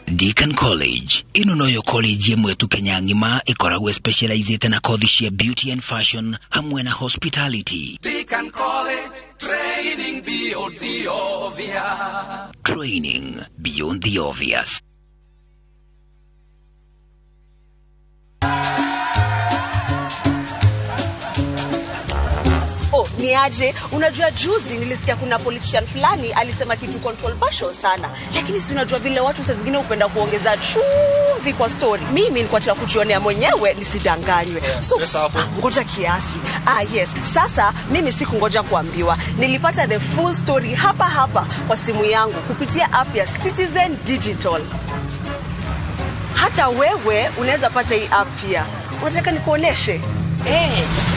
Deakin College ino noyo college yemwe tu Kenya ngima ikoragwe specialized na kothi cia beauty and fashion hamwe na hospitality. Deakin College, training beyond the obvious. Training beyond the obvious. Ni aje, unajua juzi nilisikia kuna politician fulani alisema kitu controversial sana, lakini si unajua vile watu saa zingine upenda kuongeza chumvi kwa story. Mimi nilikuwa nataka kujionea mwenyewe nisidanganywe. So ngoja kiasi. Yes, sasa mimi sikungoja kuambiwa. Nilipata the full story hapa kwa simu yangu kupitia app ya Citizen Digital. Hata wewe unaweza pata hii app pia. Unataka nikuoneshe?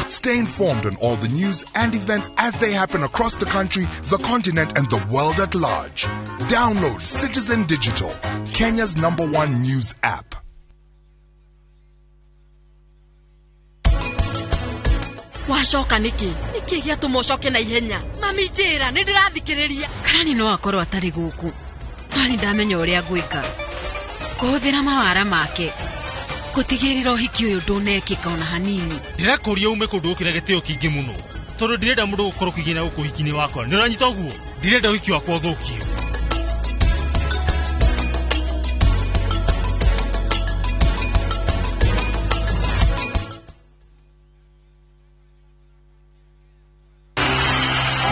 Stay informed on all the news and events as they happen across the country, the continent, and the world at large. Download Citizen Digital, Kenya's #1 news app. Washoka niki gia tumocoke na ihenya mami njira ni ndirathikiriria kana ni no akorwo atari guku twani ndamenya uria gwika kuhuthira mawara make kutigirira uhiki uyu ndunekika ona hanini. Ndirakuria ume kundu ukire gitio kingi muno tondu ndirenda mundu gukorwo kigina guku hiki-ini wakwa ni uranyita uguo ndirenda uhiki wakwa uthukio.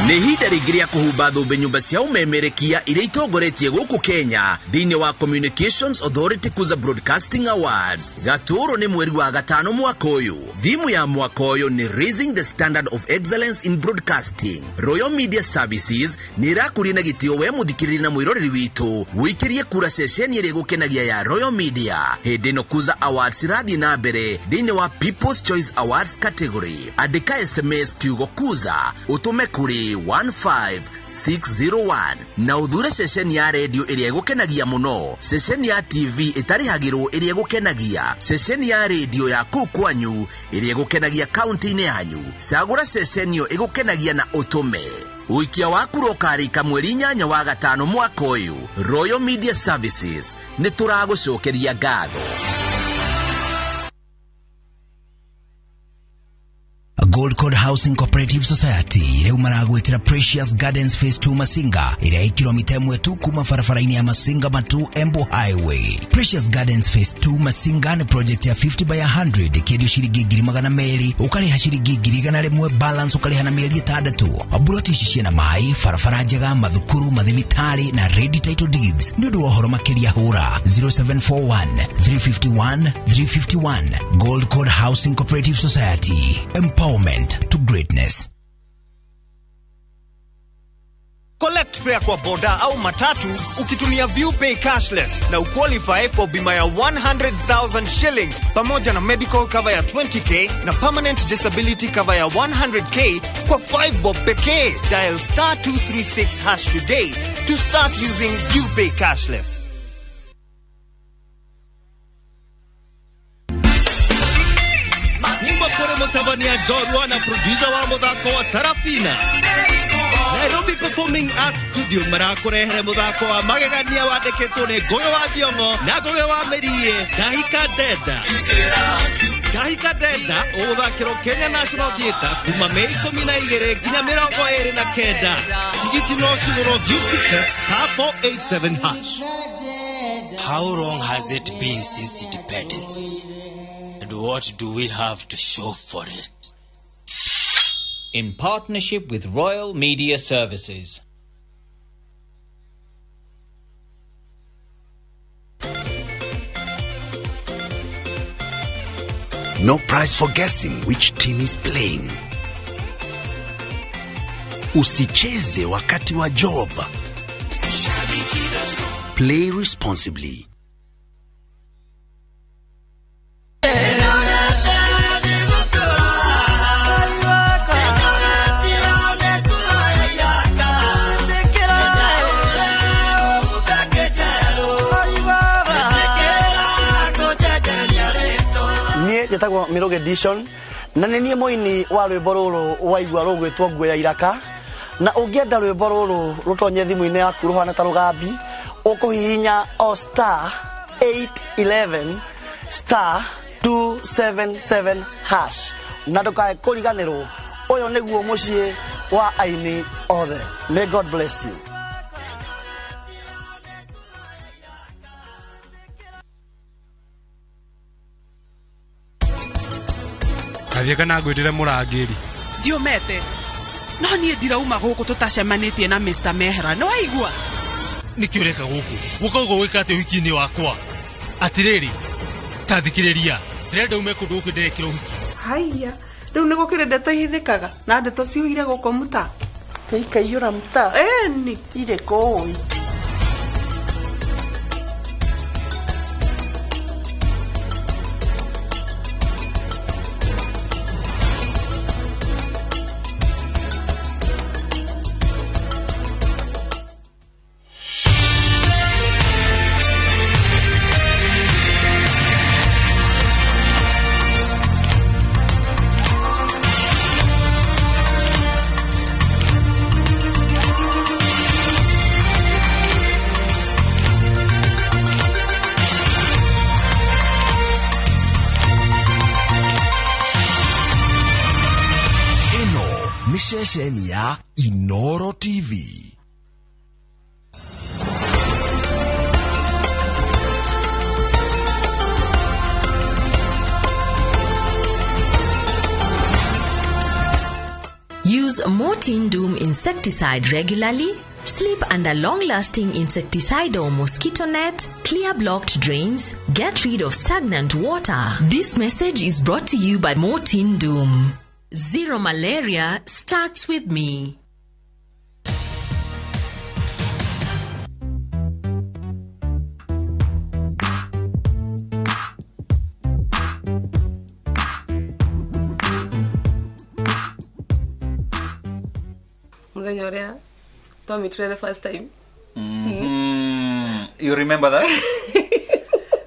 Nĩ ihinda rĩngĩ rĩa kũhumba thũmbĩ nyũmba cia ũmemerekia iria itongoretie gũkũ Kenya thĩinĩ wa Communications Authority Kuza Broadcasting Awards. Gatũrũ nĩ mweri wa gatano mwaka ũyũ. Thimu ya mwaka ũyũ nĩ Raising the Standard of Excellence in Broadcasting. Royal Media Services nĩ ĩrakũria na gĩtĩo we mũthikĩrĩria na mwĩroreri witũ wĩkĩrie kura ceceni ĩrĩa ĩgũkenagia ya Royal Media. Hĩndĩ ĩno Kuza Awards irathiĩ na mbere thĩinĩ wa People's Choice Awards category. Andĩka SMS kiugo Kuza ũtũme kũrĩ 15601 na uthure ceceni ya radio ĩrĩa ĩgũkenagia mũno, ceceni ya TV ĩtarĩhagĩrwo ĩrĩa ĩgũkenagia, ceceni ya radio ya kũu kwanyu ĩrĩa ĩgũkenagia kaunti-inĩ yanyu. Cagũra ceceni ĩyo ĩgũkenagia na ũtũme. Ũikia waku rokarĩka mweri 8 wa gatano mwaka ũyũ. Royal Media Services nĩ tũragũcokeria ngatho. Gold Code Housing Cooperative Society reu maragwetera Precious Gardens Phase 2 Masinga iria ikilomita 1 tu kuma farafara-ini ya Masinga Matu Embu Highway. Precious Gardens Phase 2 Masinga ni project ya 50 by 100 ikiendio shilingi 200 ukariha shilingi 100 balance ukariha na mieri 3 aburoti shishie na mai farafara njega mathukuru mathibitari na ready title deeds ni undu wa horo makiria hura 0741 351 351. Gold Code Housing Cooperative Society, empowerment to greatness. Collect fare kwa boda au matatu ukitumia ViewPay cashless na uqualify for bima ya 100,000 shillings pamoja na medical cover ya 20k na permanent disability cover ya 100k kwa 5 bob pekee. Dial *236# today to start using ViewPay cashless. Kore Mutabania Jorwa na producer wa muthako wa Sarafina. Nairobi Performing Arts Studio marakurehere muthako wa magegania wandikitwo ni Ngoyo wa Thiongo na Ngoyo wa Merie Dahika Deda. Dahika Deda uthakiro Kenya National Theatre kuma Mei 12 nginya 29. Tigiti no cigurwo view tickets *487#. How long has it been since independence? And what do we have to show for it? In partnership with Royal Media Services. No prize for guessing which team is playing. Usicheze wakati wa job. Play responsibly. Jetagwo Miroge Edition na nenie moini wa rwimbo ruru waigwa rugwitwo Nguo ya Iraka na ungienda rwimbo ruru rutonye thimu-ini yaku ruhana ta rugambi ukuhihinya *811 *277# na ndukae kuriganirwo uyu niguo mucii wa aini othe. May God bless you. Kathieka na ngwitire murangiri Diomete no nie ndirauma guku tutacemanitie na Mr. Mehra no aigua nikiureka guku gukogo wikate wiki-ini wakwa atiriri tathikiriria ndirenda ume kundu guku ndirekira wiki haiya riu niguo kire ndeto ihithikaga na ndeto ciuire guku muta ikaiyura muta ni ire koi Shesheni ya Inoro TV. Use Mortein Doom insecticide regularly. Sleep under long-lasting insecticide or mosquito net. Clear blocked drains. Get rid of stagnant water. This message is brought to you by Mortein Doom. Zero malaria starts with me. Muthenya the first time. You remember that?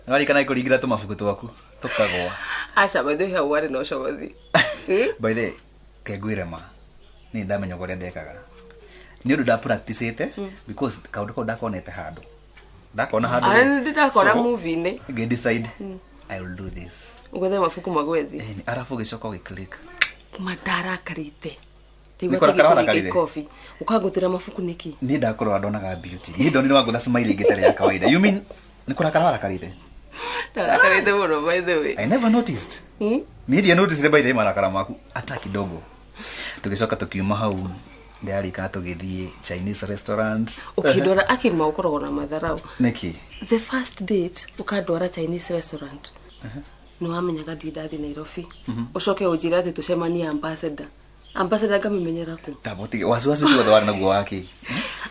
Ngali kana ikuringira tu mafuku twaku tukagwa. Acha by the way wari no shogothi. By the kegwire ma ni ndamenya gore ndekaga ni undu da practice ite because kaundu ko ndakonete handu ndakona handu and ndakora movie ne get decide I will do this ugwethe mafuku magwethi arafu gicoko giclick Madarakarite. Nikurakarite Coffee. Ukagutira mafuku niki. Ni ndakorwa ndonaga beauty. Ni ndoni wagutha smile gitari ya kawaida. You mean nikurakarite? Darakarite bro, by the way. I never noticed. Media noticed by the way marakara maku hata kidogo. Tugicoka tukiuma hau ndari kana tugithie Chinese restaurant. Ukidora akima ukoragwo na matharau. Niki? The first date ukadora Chinese restaurant. No wamenyaga ndathi Nairobi. Ucoke ujira ati tucemania ambassador. Ambassador ngamenyera ku. Taboti wasiwasi tu wadwara na guo wake.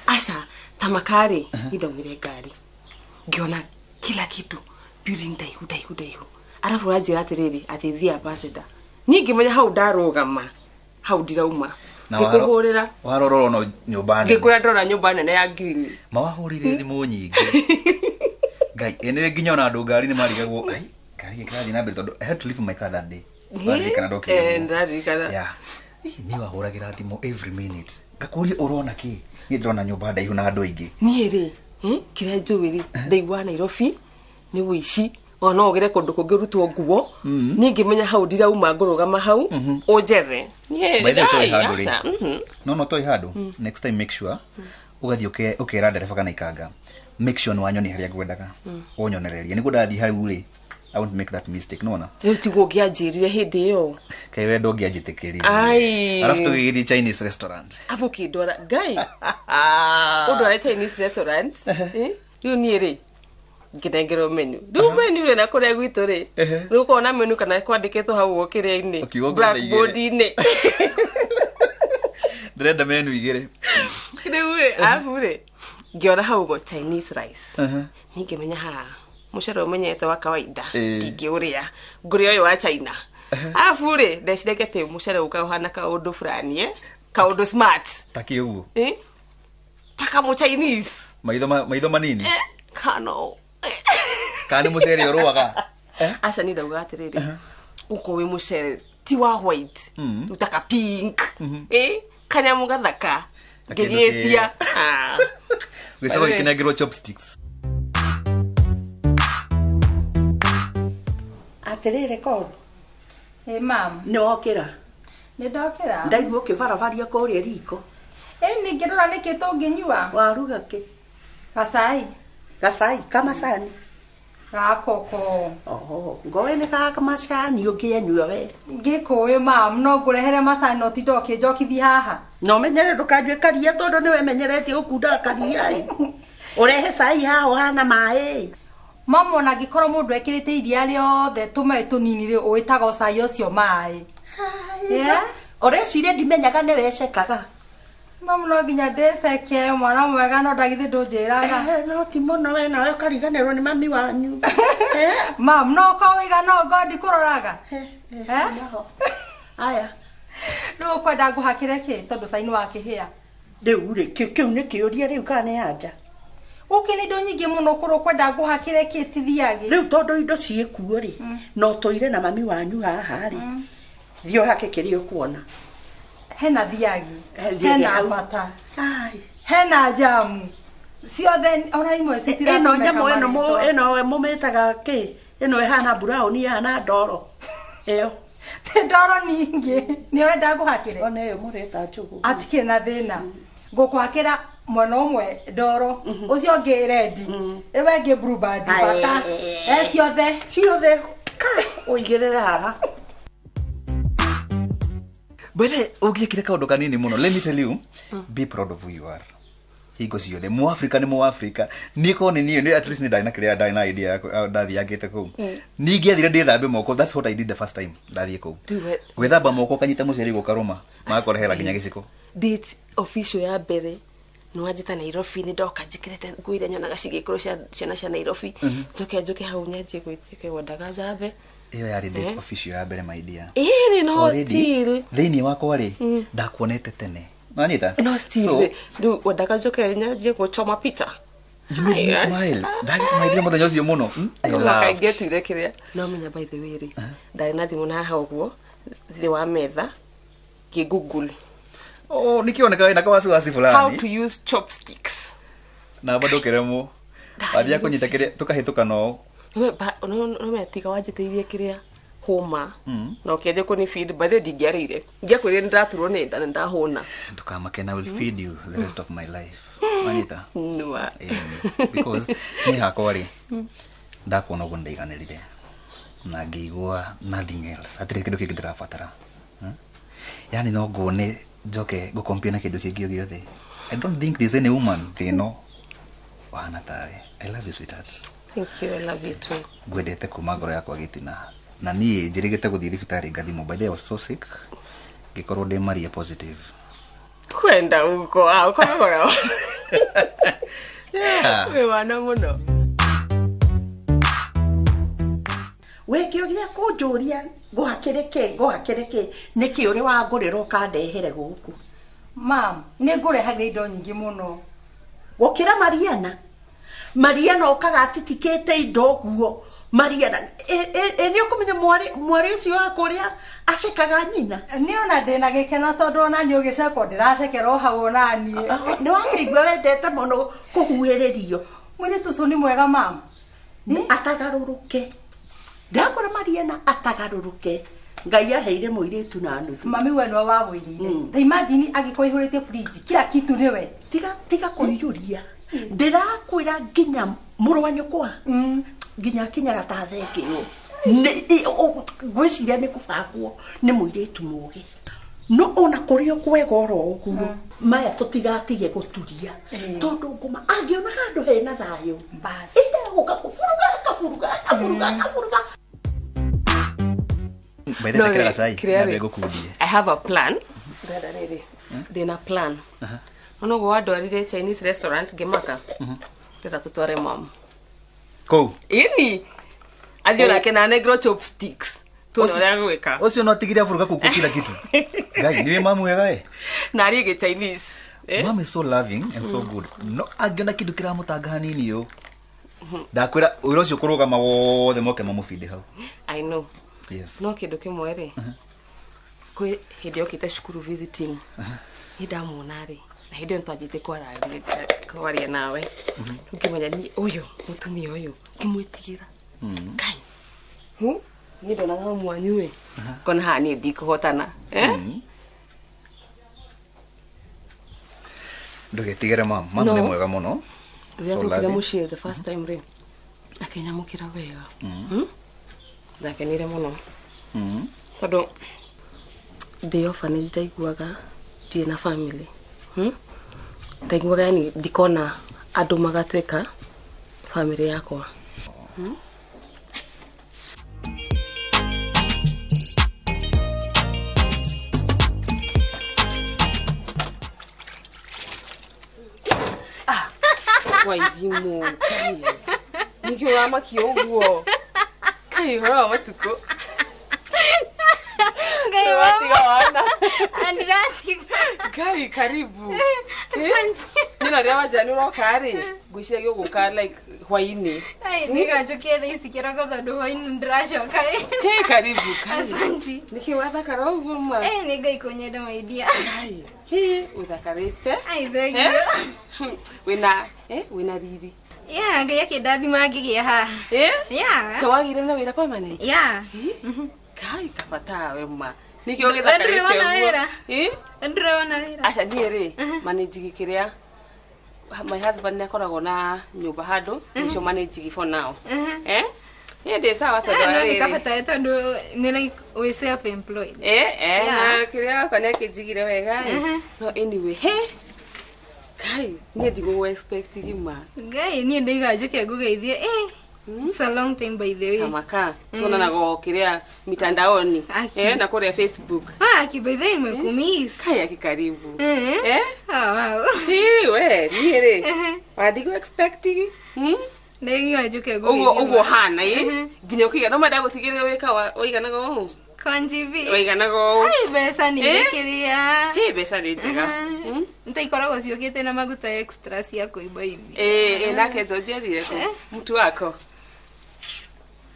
Asha tamakari idaumire ngari. Ngiona kila kitu building daihu. Arafu rajira atiriri ati thia ambassador. Ningimenya hau ndarugama. Hau ndirauma. Ngikuhurira. Warororo no nyumba nene. Ngikura ndora nyumba nene ya green. Mawahurire thimu nyingi. Ngai ene nginya ona andu ngari ni marigagwo ai ngari ikirathi na mbere tondu I had to leave my car that day. Marikana ndoke. Ndarikana. Yeah. Ni wahuragira thimu every minute. Ngakuri urona ki? Ni ndona nyumba ndaihu na andu aingi. Ni ri, kira njwiri ndaigwa Nairobi ni wici. Ona ogere kundu kungirutwo nguo. Ningimenya hau ndirauma ngurugama hau. Ujere. By the way, no toy hadu. Next time make sure ugathi ukira ndereba kana ikanga. Make sure no wanyoni haria ngwendaga. Onyonereria nigu ndathi hau ri. I won't make that mistake no na. Tigo giajirire hindi yo. Kai wendo giajitekeri. Ai. Alafu tugiri Chinese restaurant. Abuki dora guy. Odora Chinese restaurant. Yu niere. Ngidengero menu. Du menu le na kore gwitu ri. Nuko na menu kana kwandiketwo hau okire-ini. Blackboard ini. Ndrenda menu igire. Kideure afure. Ngiona hau go Chinese rice. Ningimenya ha mucere umenyete wa kawaida ndingiuria nguri oyo wa China afure ndecireke mucere ukahana kaundu fulani kaundu smart taki uguo taka mu Chinese maitho manini kano kani mucere uruaga aca ni ndauga atiriri uko wi mucere ti wa white utaka pink kanyamu gathaka ngirietia gicoro ikinagirwo chopsticks. Atirire ko. Mam. No okira. Ni ndokira. Ndaigua ukivarabaria kuria riko. Ni ngirora niki tunginyua. Waruga ki? Gasai. Gasai kama sani. Gakoko. Ngowe ni kaka macani ukianyua we. Ngikuwe mam no ngurehere macani no tindo kinjokithi haha. No menyere ndukajwe karia tondu niwe menyerete ukunda karia urehe sai haho hana mai. Mama ona ngikoro mundu ekirite iria riothe tume tunini ri uitaga cai ucio mai. Urecire ndimenyaga ni wecekaga. Mama no nginya ndeceke mwana mwega no ndagithi ndunjiraga. No ti muno we nawe ukariganirwo ni mami wanyu. Mam no ko wiga no ngodi kuroraga. Aya. No kwenda nguhakire ki tondu cai ni wakihia. Riu ri kiu ni kiuria riu kana yanja. Ukini ndo nyingi muno kuro kwenda nguhakire ki tithiage. Riu tondu indo ciekuo ri no toire na mami wanyu haha ri. Thio hake kirio kuona. Hena thiagi. Hena bata. Ai. Hena jamu. Ciothe ona imwe citira. Eno nyamo eno mumetaga ki? Eno ehana brown ehana ndoro. Eyo. Te ndoro ningi. Ni urenda nguhakire. Ona eyo mureta chugu. Atikire na thina. Ngukwakira mwana umwe ndoro ucio ngi ready ewe ngi blue band bata ciothe uigirire haha. Bwethe ugiekire kaundu kanini muno. Let me tell you, be proud of who you are. Higo ciothe mu Africa ni mu Africa niko ni at least ni dina kiria dina idea ndathi yagite ku ningiathire ndithambe moko. That's what I did the first time ndathi ku gwithamba moko kanyita muceri gukaruma makorehera ginya giciko. Date official ya mbere no ajita Nairobi ni ndoka njikirite nguire nyonaga cigikuru ciana cia Nairobi njoke hau nyanjie gwitike wendaga njambe iyo yari date official ya mbere my dear. Ni no still thini wako ri ndakuonete tene Anita. No still do wendaga njoke nyanjie guchoma pita. You made me smile. That is my dear mother nyocio muno. I love. Get you kiria no menya by the way ri ndari na thimu na haguo thiri wa metha ki Google. Oh, nikioneka ina wasiwasi fulani. How to use chopsticks. Na bado keremo. Baadhi yako nyitakire tukahituka no. No me tika wajiteirie kiria homa na ukiaje kuni feed by the digiarire ngia kwire ndaturwo ni nda ndahona Ndukamakena will feed you the rest of my life. Manita. No. Because ni hakori. Ndakuona gundaiganirire. Na ngigua nothing else. Atire kindu kingi ndirabatara. Yani no ngone njoke gukompia na kindu kingi giothe. I don't think there's any woman they know. Wana tawe. I love you, sweetheart. Thank you, I love you too. Gwendete kuma ngoro yakwa gitina. Na nie njirigite guthii thibitari ngathimo. By the way, I was so sick. Gikorwo ndi Maria positive. Kwenda uko uko ngoro. Yeah. We wana muno. Wekio gya kunjuria gohakereke niki uri wa nguriro kandehere guku. Mam, ni ngurehagira indo nyingi muno. Gukira Mariana okaga atitikete indo guo. Mariana ni ukumenya mwari ucio akuria acekaga nyina. Ni ona ndina gikena tondu ona ni ugiceko ndiracekera hau nani. Ni wakeigua wendete muno kuhuiririo. Mwiri tucu ni mwega mam. Atagaruruke. Ndakora Mariana atagaruruke. Ngai aheire muiritu na nuthu. Mami we no wawirire. Ta imagine agikoihurite fridge kila kitu niwe. Tiga kuiyuria. Ndirakwira nginya muru wa nyukwa. Nginya kinya gatatheke yo. Gwiciria ni kubagwo ni muiritu mugi. No ona kurio kwega oro uguo. Maya tutigatige guturia. Tondu nguma angiona handu hena thayo. Bas. Inde guka kufuruga. By the way, I have a plan. Dina plan. Ono go adorire Chinese restaurant gemaka. Teta tutore mom. Ko. Ini. Adio na kena negro chopsticks. Tunora gweka. Ocio no tigiria furuga kuku kila kitu. Gai, niwe mamu wega Na rige Chinese. Mom is so loving and so good. No agiona kitu kira mutanga hanini yo. Ndakwira uiro cio kurugama wothe moke mamufinde hau. I know. Yes. No kidu kimwere. Kwe hidi okite shukuru visiting. Hida munari. Na hidi ntwajite kwaria nawe. Ukimenya ni uyu mutumi uyu kimwitigira. Kai. Ni dona nga mwanywe. Kona hani ndikuhotana. Ndugetigere mam ni mwega muno. Tukira mushie the first time re. Akenya mukira wega. Ndakenire muno. Tondu the orphanage taiguaga tie na family. Taiguaga ni dikona andu magatweka family yakwa. Waizimu. Nikiwa makioguo. Kai hora watuko. Gai wana. Andirasi. Gai karibu. Nina rewa jani rokari. Gushia gyo gukar like hwaini. Ai niga jokia thisi kiroko tondu hwaini ndirashoka. Hey karibu. Asante. Nikiwa thakara uguo ma. Niga ikonyeda maidia. Gai. Hi uthakarite. Ai thegio. Wina riri. Yeah, ngai akidathi magigia ha. Yeah. Kawagire na wira permanent. Yeah. Kai kapata we ma. Nikio githakarite uguo. Ndrewana wira. Acha ndiere manage gikiria. My husband nakoragwo na nyumba handu nicio manage for now. Yende sawa tondu ni kapata tondu ni like we self employed. Na kiria kana kijigire wega. No anyway, Kai, ni digo expect gima. Gai ni ndiga juke gugeithie. It's a long time by the way. Kamaka. Tuna go kiria mitandaoni. Na kore Facebook. By the way nimekumiss. Kai akikaribu. Wow. We, niere. Adigo expecting. Ndiga juke gugeithie. Ugo hana ginya ukiga no mada gutigire weka waigana go. Kanjivi. Waigana go. Besa ni bekiria. Besa ni njega. Nitaikoragwo ciukite na maguta extra cia kuiba hivi. Nake zoje thire ko. Mtu wako.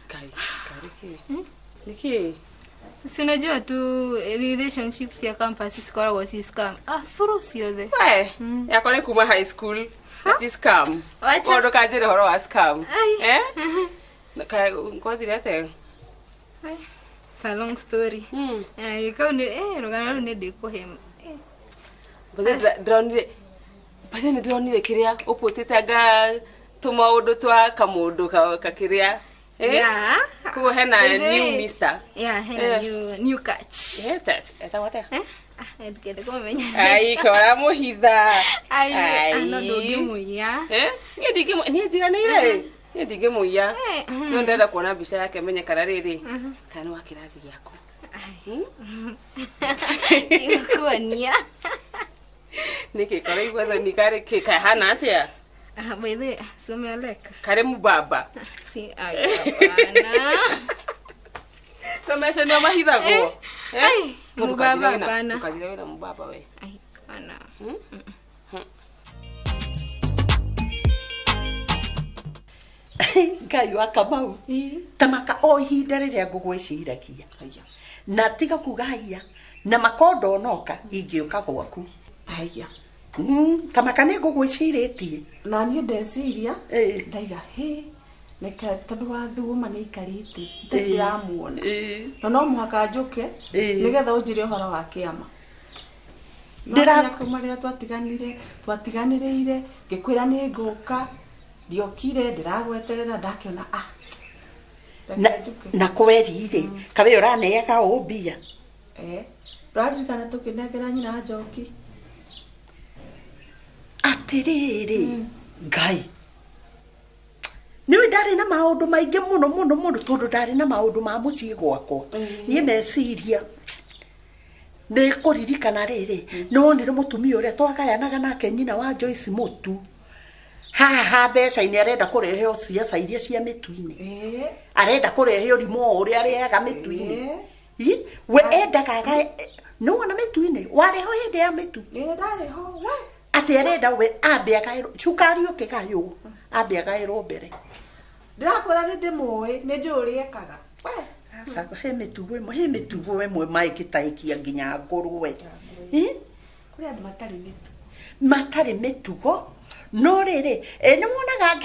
Kai, kariki. Niki. Si unajua tu relationships ya campus sikoragwo si scam. Furu ciothe. Yakore kuma high school. That is scam. Odo kajire horo wa scam. Kai, ngothire te. It's a long story. You can't rugana ne de ko him. But then ndronire kiria upotetaga tumaundu twa kamundu ka kiria. Yeah. Kuo hena new mister. Yeah, hena new catch. Eta what? Edgede komenya. Ai kora muhitha. Ai ano ndogi muya. Ndige ni jiranire. Ndige muya. No ndenda kuona bica yake menye kana riri. Kana wa kirathi giako. Kuania. Niki kora igwetha nikare kika hana atia. Baile someleka. Kare mubaba. Si ai bana. Tomesha ndio mahithago. Ai mubaba bana. Ukagira wena mubaba we. Ai bana. Ngai wa Kamau. Tamaka o ihinda riria ngugwiciragia. Na tiga kuga haya. Na makondo noka ingĩũka gwaku. Haya. Tamaka nĩ ngugwicirĩtie. Na niĩ ndeciria ndaiga neka tondu wa thuma nĩ ikarĩte ndiramuona. No mũhaka njoke nĩgetha ũnjĩre ũhoro wa kĩama. Ndĩrakuma rĩrĩa twatiganĩrĩire ngĩkwĩra nĩ ngũka ndiokire ndiragweterera ndakiona na kwerire kabe ũraneaga ũmbia. Radirikana tũkĩnengera nyina Njoki. Atiriri Ngai. Niĩ ndarĩ na maũndũ maingĩ mũno tondũ ndarĩ na maũndũ ma mũciĩ gwakwa. Niĩ meciria nĩ kũririkana rĩrĩ no nĩ mũtumia ũrĩa twagayanaga nake nyina wa Joyce Mutu. Haha mbeca-inĩ arenda kũrehe o ciaca iria cia mĩtu-inĩ. Arenda kũrehe ũrimũ ũrĩa arehaga mĩtu-inĩ. We endaga no wona mĩtu-inĩ warĩho hĩndĩ ya mĩtu. Ndarĩho we. Atĩ arenda we ambe agaĩrwo cukari ũkĩgaywo ambe agaĩrwo mbere. Ndĩrakwĩra nĩ ndĩmũĩ nĩ njũĩ ekaga. Sasa he mĩtugo ĩmwe maĩkĩtaikia nginya ngũrwe. Kũrĩ andũ matarĩ mĩtu. Matarĩ mĩtugo no rĩrĩ nĩ muonaga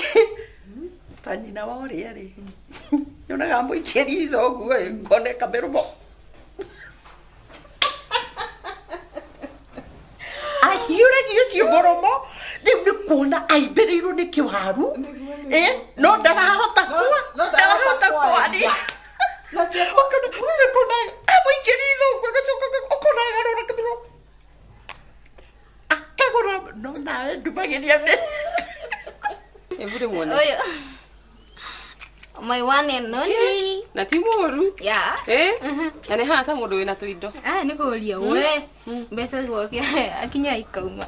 ta nyina wa ũrĩa rĩ nyonaga mũikĩri thoguo ngone kamĩromo. Ahiũragio ci mũromo rĩu nĩ kuona aimbĩrĩirwo nĩ kĩwaru no ndarahota kwaria. Ukona mũikĩri thoguo agacoka ũkona agarũra kamĩromo akagũra no nawe ndumagĩria mĩ. Every morning. Oyo. My one and only. Na ti mũru. Yeah. Na nĩ hata mũndũ wĩna tũindo. Nĩ kũria we. Mbeca gwake akinya ikauma.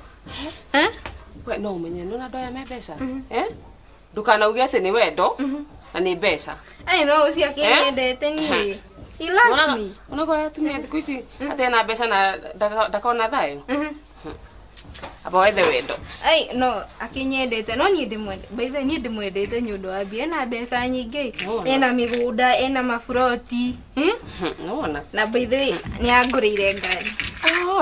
We no ũmenye no ndoya me mbeca. Ndũkanauge atĩ nĩ wendo na nĩ mbeca. No ũcio akĩendete niĩ. He loves me. Unakorwo atumia thikũ ici atĩ na mbeca na ndakona thayũ. Aba wethe wendo. No akinyendete no niĩ ndĩmwendete. By the way niĩ ndĩmwendete nĩ ũndũ wa mbia ena mbeca nyingĩ. Ena mĩgũnda, ena maburoti. Nona. Na by the way nĩ angũrĩire ngari.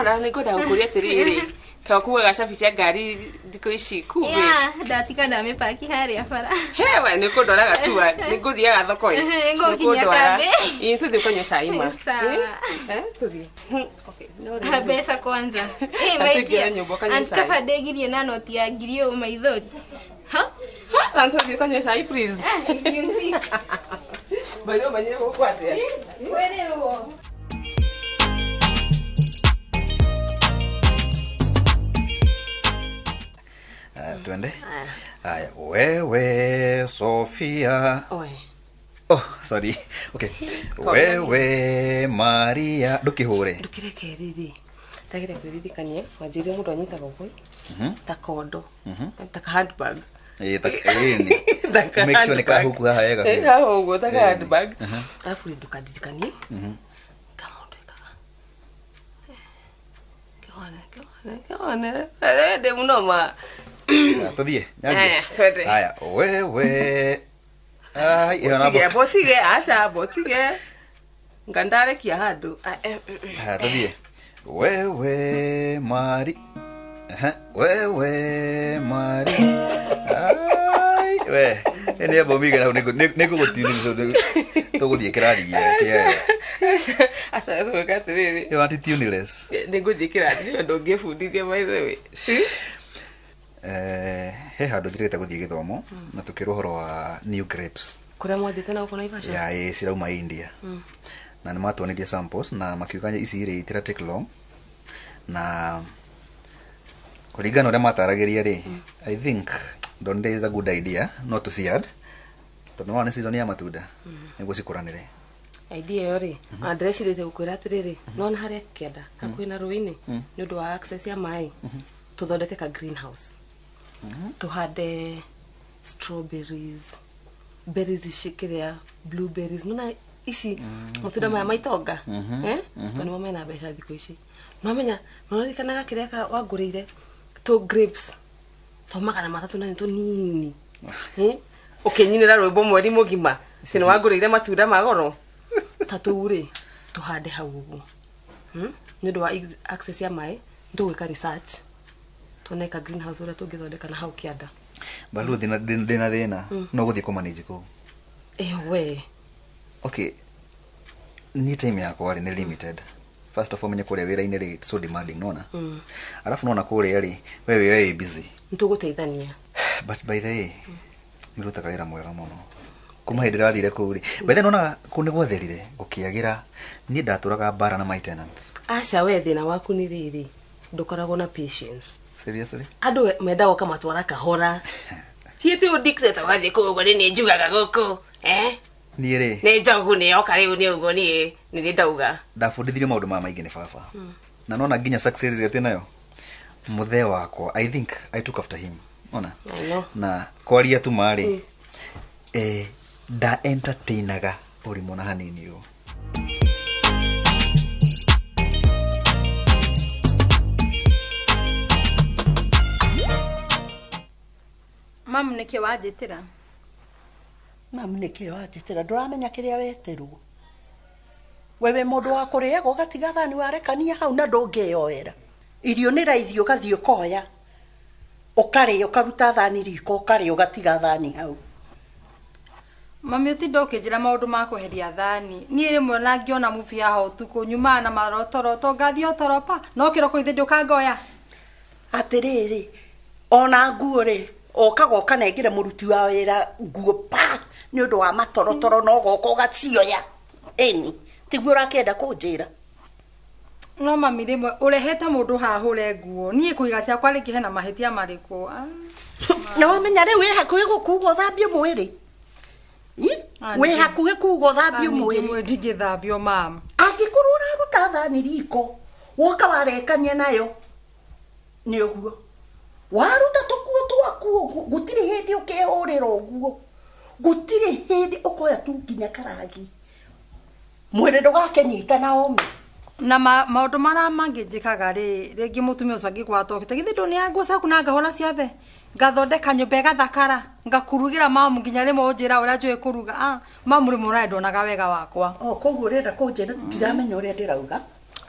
Na nĩ ngwenda gũkũria atĩrĩrĩ. Kakuwe gacabi cia ngari thikũ ici kumbe. Ndatika ndamĩpaki harĩa bara. Hewe nĩ kũndoraga tua nĩ ngũthiaga thoko-inĩ. Ngũkinya kambe. Tũthiĩ kũnyua cai ma. Tũthiĩ. Mbeca kwanza. Maikia. Antikaba ndegirie na noti ya ngiri ũũ maithori. Tũthiĩ kũnyua cai please. If you insist. Bado manyire gũkũ atĩa. Wererwo. Twende. Haya, wewe Sofia. Oh, sorry. Okay. Wewe Maria, ndukihure. Ndukireke riri. Tagire kwiririkanie wanjire mundu anyitaga gukui. Ta kondo. Ta handbag. Make sure nika huku haha yega. Huko ta handbag. Alafu ndukadirikanie. Kamondo ikaga. Keone. De munoma. Todie. Haya, wewe. Botige asa botige. Ngandare kia hadu. Todie. Wewe Mari. Wewe Mari. We. ene bomiga na neko gotini so to guthie kirathi yake asa to katiriri you want tuneless nego dikirathi ndo ngefundithia by the way he handu thirite guthie githomo na tukirwo horo wa new grapes kuria mwathite na ukona Ivasha ya cirauma India na nä matwanirie samples na makiuga ici irä itira take long na kuringana uria mataragiria ri I think don't is a good idea not to see ad tondu no season ya matunda niguo cikuranire idea yo ri address rite gukwira atiriri no na haria kenda hakuhi na ruini ni undu wa access ya mai tuthondeke ka greenhouse tuhande strawberries berries shikiria blueberries nuna ici matunda maya maitonga tondu mena mbeca thikũ ici no menya no rikanaga kiria ka wangurire to grapes to magana matatu na nito nini ukinyinira rwimbo mweri mugima sino wangurire matunda magoro tatu ri tuhande hau uguo ndu wa access ya mai ndugwika research tuneka greenhouse uria tungithondeka na hau kianda balu dina no guthie ku manage ko we okay ni time yako ari ni limited first of all menye kuria wira ine so demanding nona alafu nona kuria ri wewe busy ntuguteithania but by the way nirutaka wira mwega muno kuma hindi rathire kuri by the nona kuni gwatherire gukiagira ni ndaturaga bara na my tenants acha we thina waku ni riri ndukoragwo na patience seriously andu mendago kama twara kahora tiete udictate wathi kugo ni njugaga guku ni ri ni njogu ni oka riu ni ugo ni ndauga ndafundithirio maundu ma maingi ni baba na nona nginya success yetu nayo muthe wako I think I took after him ona na kwaria tu mari da entertainaga uri mona hanini yo mam neke wajitira mam neke wajitira nduramenya kiria weterwo wewe mundu wa kuria gogatiga thani warekania hau na ndungeyoera irio ni raithi ugathio koya ukari ukaruta thani riko ukari ugatiga thani hau mami utindo ukijira maundu ma kuheria thani ni rimwe na ngiona movie ya utuku nyuma na marotoroto ngathio toropa no kiroko ithi ndukangoya atiriri ona nguo ri okagoka nengire muruti wa wira nguo pa ni undu wa matorotoro no goko gacioya eni tiguo rakenda kunjira no mami rimwe urehete mundu hahure nguo nie kuiga cia kwari kihena mahitia mariko no menya ri we hakuhi gukugo thambie mwiri we hakuhi kugo thambie mwiri ndigithambio mama angikurura ruta thani riko woka warekania nayo ni uguo waruta tukuo twaku gutire hindi ukehurira uguo gutire hindi ukoya tu nginya karagi mwere ndugakenyita na ome na maundu mara mangijikaga ri ringi mutumia ucio angigwata okite githi nduni yangu saku na ngahora ciathe ngathondeka nyumba gathakara ngakurugira mamu nginya rimwe unjira uria njui kuruga mamu rimwe urendonaga wega wakwa koguo urenda kunjira tiramenya uria ndirauga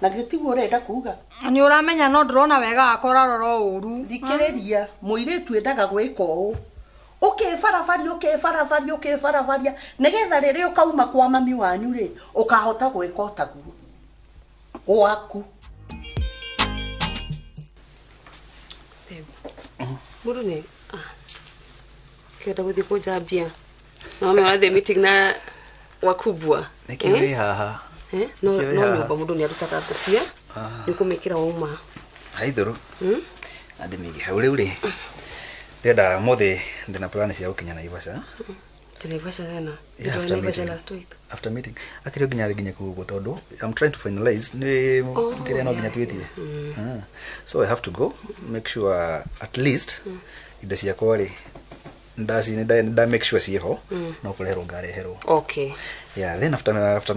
na gitiguo urenda kuga ni uramenya no ndirona wega wakora roro uru thikiriria muiritu endaga gwika uu ukefarafaria nigetha riri ukauma kwa mami wanyu ri ukahota gwika otaguo waku mundu ni kenda guthi kujambia no me wathe meeting na wakubwa nikiwe haha no nyumba mundu ni arutaka kufia ni kumikira uma haithuru andi migi haure uri ndenda mothe ndina plan cia gukinya na Ivasha Ivasha thena after meeting akiri ginya kugo tondu I'm trying to finalize ni ngiria no ginya twetie so I have to go make sure at least indo cia kwari ndasi nda make sure ciho no kureherwo ngareherwo okay yeah then after